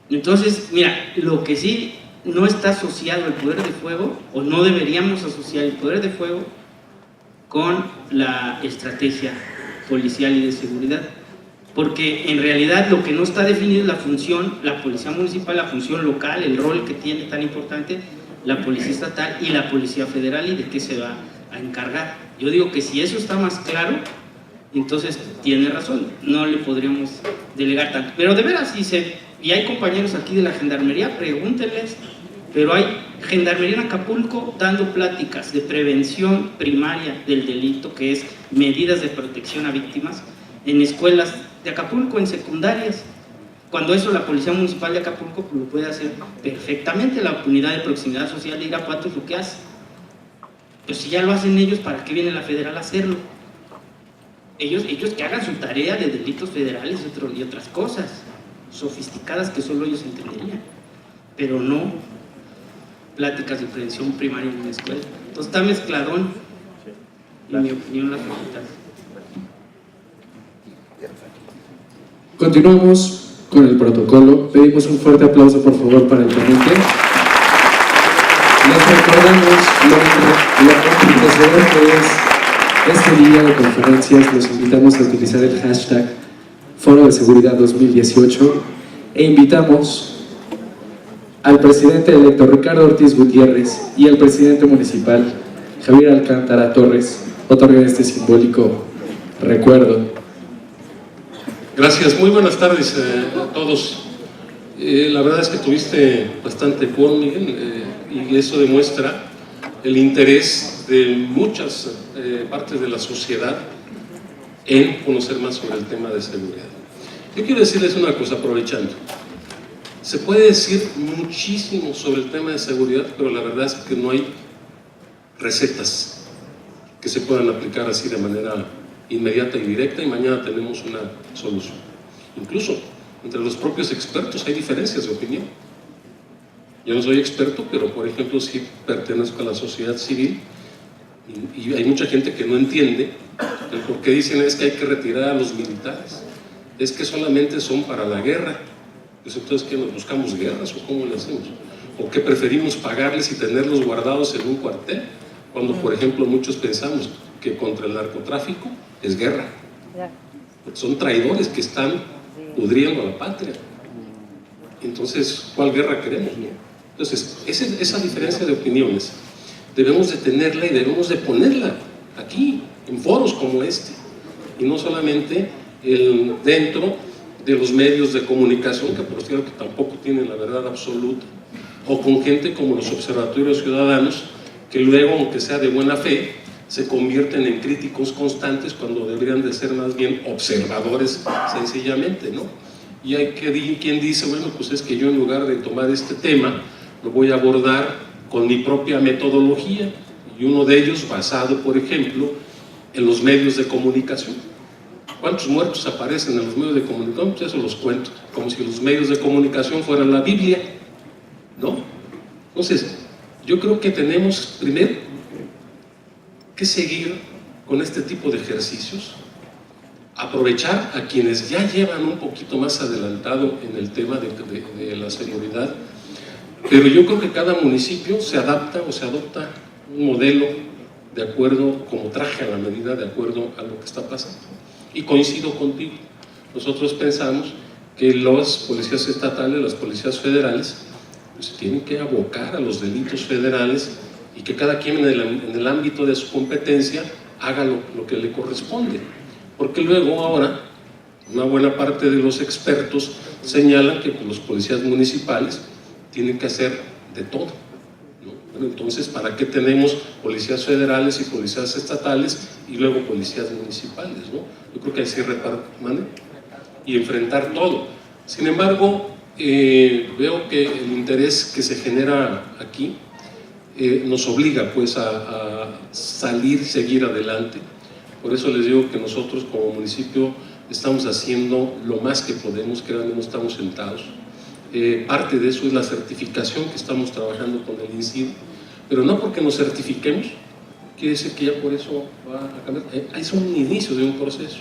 Entonces, mira, lo que sí no está asociado el poder de fuego, o no deberíamos asociar el poder de fuego con la estrategia policial y de seguridad, porque en realidad lo que no está definido es la función, la policía municipal, la función local, el rol que tiene tan importante la policía estatal y la policía federal y de qué se va a encargar. Yo digo que si eso está más claro, entonces tiene razón, no le podríamos delegar tanto. Pero de veras, y hay compañeros aquí de la gendarmería, pregúntenles, pero hay gendarmería en Acapulco dando pláticas de prevención primaria del delito, que es medidas de protección a víctimas, en escuelas de Acapulco, en secundarias. Cuando eso la Policía Municipal de Acapulco pues, lo puede hacer perfectamente. La Unidad de Proximidad Social de Irapuato es lo que hace. Pues si ya lo hacen ellos, ¿para qué viene la federal a hacerlo? Ellos que hagan su tarea de delitos federales y otras cosas sofisticadas que solo ellos entenderían, pero no pláticas de prevención primaria en una escuela. Entonces está mezcladón, en mi opinión, las facultades. Continuamos con el protocolo. Pedimos un fuerte aplauso, por favor, para el ponente. Les recordamos lo enriquecedor que es este día de conferencias. Los invitamos a utilizar el hashtag Foro de Seguridad 2018 e invitamos al presidente electo Ricardo Ortiz Gutiérrez y al presidente municipal Javier Alcántara Torres otorguen este simbólico recuerdo. Gracias, muy buenas tardes a todos. La verdad es que tuviste bastante eco, Miguel, y eso demuestra el interés de muchas partes de la sociedad en conocer más sobre el tema de seguridad. Yo quiero decirles una cosa, aprovechando. Se puede decir muchísimo sobre el tema de seguridad, pero la verdad es que no hay recetas que se puedan aplicar así de manera inmediata y directa, y mañana tenemos una solución. Incluso entre los propios expertos hay diferencias de opinión. Yo no soy experto, pero por ejemplo sí pertenezco a la sociedad civil y hay mucha gente que no entiende el por qué dicen es que hay que retirar a los militares, es que solamente son para la guerra. Pues entonces, ¿qué, nos buscamos guerras o cómo le hacemos? ¿O qué preferimos pagarles y tenerlos guardados en un cuartel? Cuando, por ejemplo, muchos pensamos que contra el narcotráfico es guerra. Son traidores que están pudriendo a la patria. Entonces, ¿cuál guerra queremos? Entonces, esa diferencia de opiniones debemos de tenerla y debemos de ponerla aquí, en foros como este, y no solamente dentro de los medios de comunicación, que por cierto tampoco tienen la verdad absoluta, o con gente como los observatorios ciudadanos, que luego, aunque sea de buena fe, se convierten en críticos constantes cuando deberían de ser más bien observadores sencillamente, ¿no? Y hay quien dice, bueno, pues es que yo en lugar de tomar este tema, lo voy a abordar con mi propia metodología, y uno de ellos basado, por ejemplo, en los medios de comunicación. ¿Cuántos muertos aparecen en los medios de comunicación? Pues eso los cuento, como si los medios de comunicación fueran la Biblia, ¿no? Entonces, yo creo que tenemos primero que seguir con este tipo de ejercicios, aprovechar a quienes ya llevan un poquito más adelantado en el tema de la seguridad, pero yo creo que cada municipio se adapta o se adopta un modelo de acuerdo, como traje a la medida, de acuerdo a lo que está pasando. Y coincido contigo, nosotros pensamos que las policías estatales, las policías federales, pues se tienen que abocar a los delitos federales y que cada quien en el ámbito de su competencia haga lo que le corresponde. Porque luego ahora, una buena parte de los expertos señalan que pues, los policías municipales tienen que hacer de todo, ¿no? Bueno, entonces, ¿para qué tenemos policías federales y policías estatales y luego policías municipales, ¿no? Yo creo que hay que repartir y enfrentar todo. Sin embargo, veo que el interés que se genera aquí nos obliga pues a salir, seguir adelante. Por eso les digo que nosotros como municipio estamos haciendo lo más que podemos, que no estamos sentados. Parte de eso es la certificación que estamos trabajando con el INCID, pero no porque nos certifiquemos quiere decir que ya por eso va a cambiar. Es un inicio de un proceso.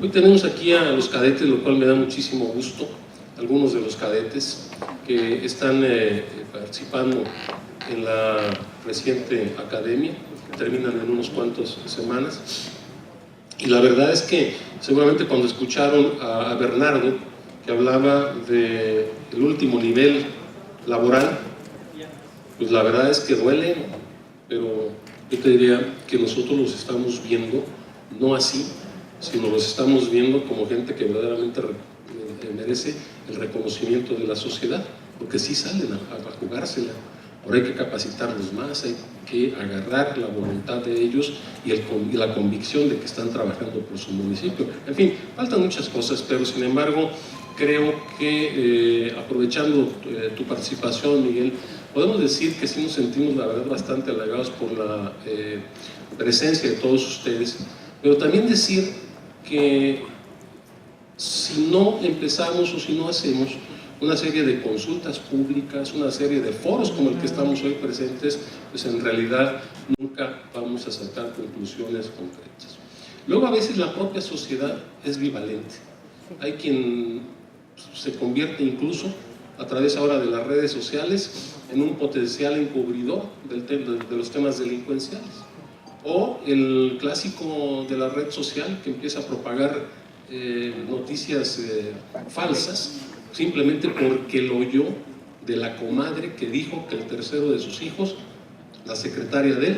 Hoy tenemos aquí a los cadetes, lo cual me da muchísimo gusto, algunos de los cadetes que están participando en la reciente academia, que terminan en unos cuantos semanas. Y la verdad es que seguramente cuando escucharon a Bernardo, que hablaba del último nivel laboral, pues la verdad es que duele, ¿no? Pero yo te diría que nosotros los estamos viendo no así, sino los estamos viendo como gente que verdaderamente merece el reconocimiento de la sociedad, porque sí salen a jugársela. Ahora hay que capacitarlos más, hay que agarrar la voluntad de ellos y la convicción de que están trabajando por su municipio. En fin, faltan muchas cosas, pero sin embargo creo que aprovechando tu participación, Miguel, podemos decir que sí nos sentimos la verdad bastante halagados por la presencia de todos ustedes, pero también decir que si no empezamos o si no hacemos una serie de consultas públicas, una serie de foros como el que estamos hoy presentes, pues en realidad nunca vamos a sacar conclusiones concretas. Luego a veces la propia sociedad es bivalente. Hay quien se convierte incluso a través ahora de las redes sociales en un potencial encubridor de los temas delincuenciales. O el clásico de la red social que empieza a propagar noticias falsas simplemente porque lo oyó de la comadre que dijo que el tercero de sus hijos, la secretaria de él,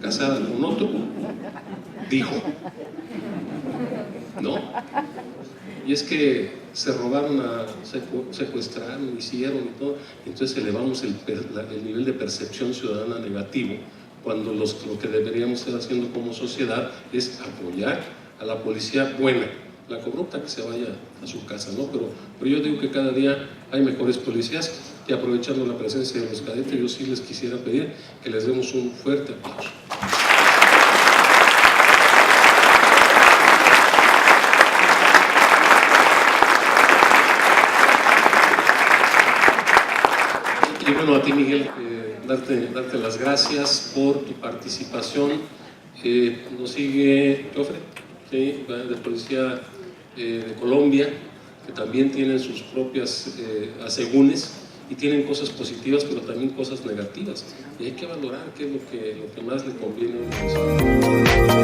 casada con otro, dijo, ¿no? Y es que se robaron, secuestraron, hicieron y todo, entonces elevamos el nivel de percepción ciudadana negativo, cuando lo que deberíamos estar haciendo como sociedad es apoyar a la policía buena, la corrupta que se vaya a su casa, ¿no? Pero yo digo que cada día hay mejores policías, y aprovechando la presencia de los cadetes, yo sí les quisiera pedir que les demos un fuerte aplauso. Y bueno, a ti, Miguel, darte las gracias por tu participación. Nos sigue Joffre, ¿sí? De Policía de Colombia, que también tienen sus propias asegúnes y tienen cosas positivas, pero también cosas negativas. Y hay que valorar qué es lo que más le conviene a una persona.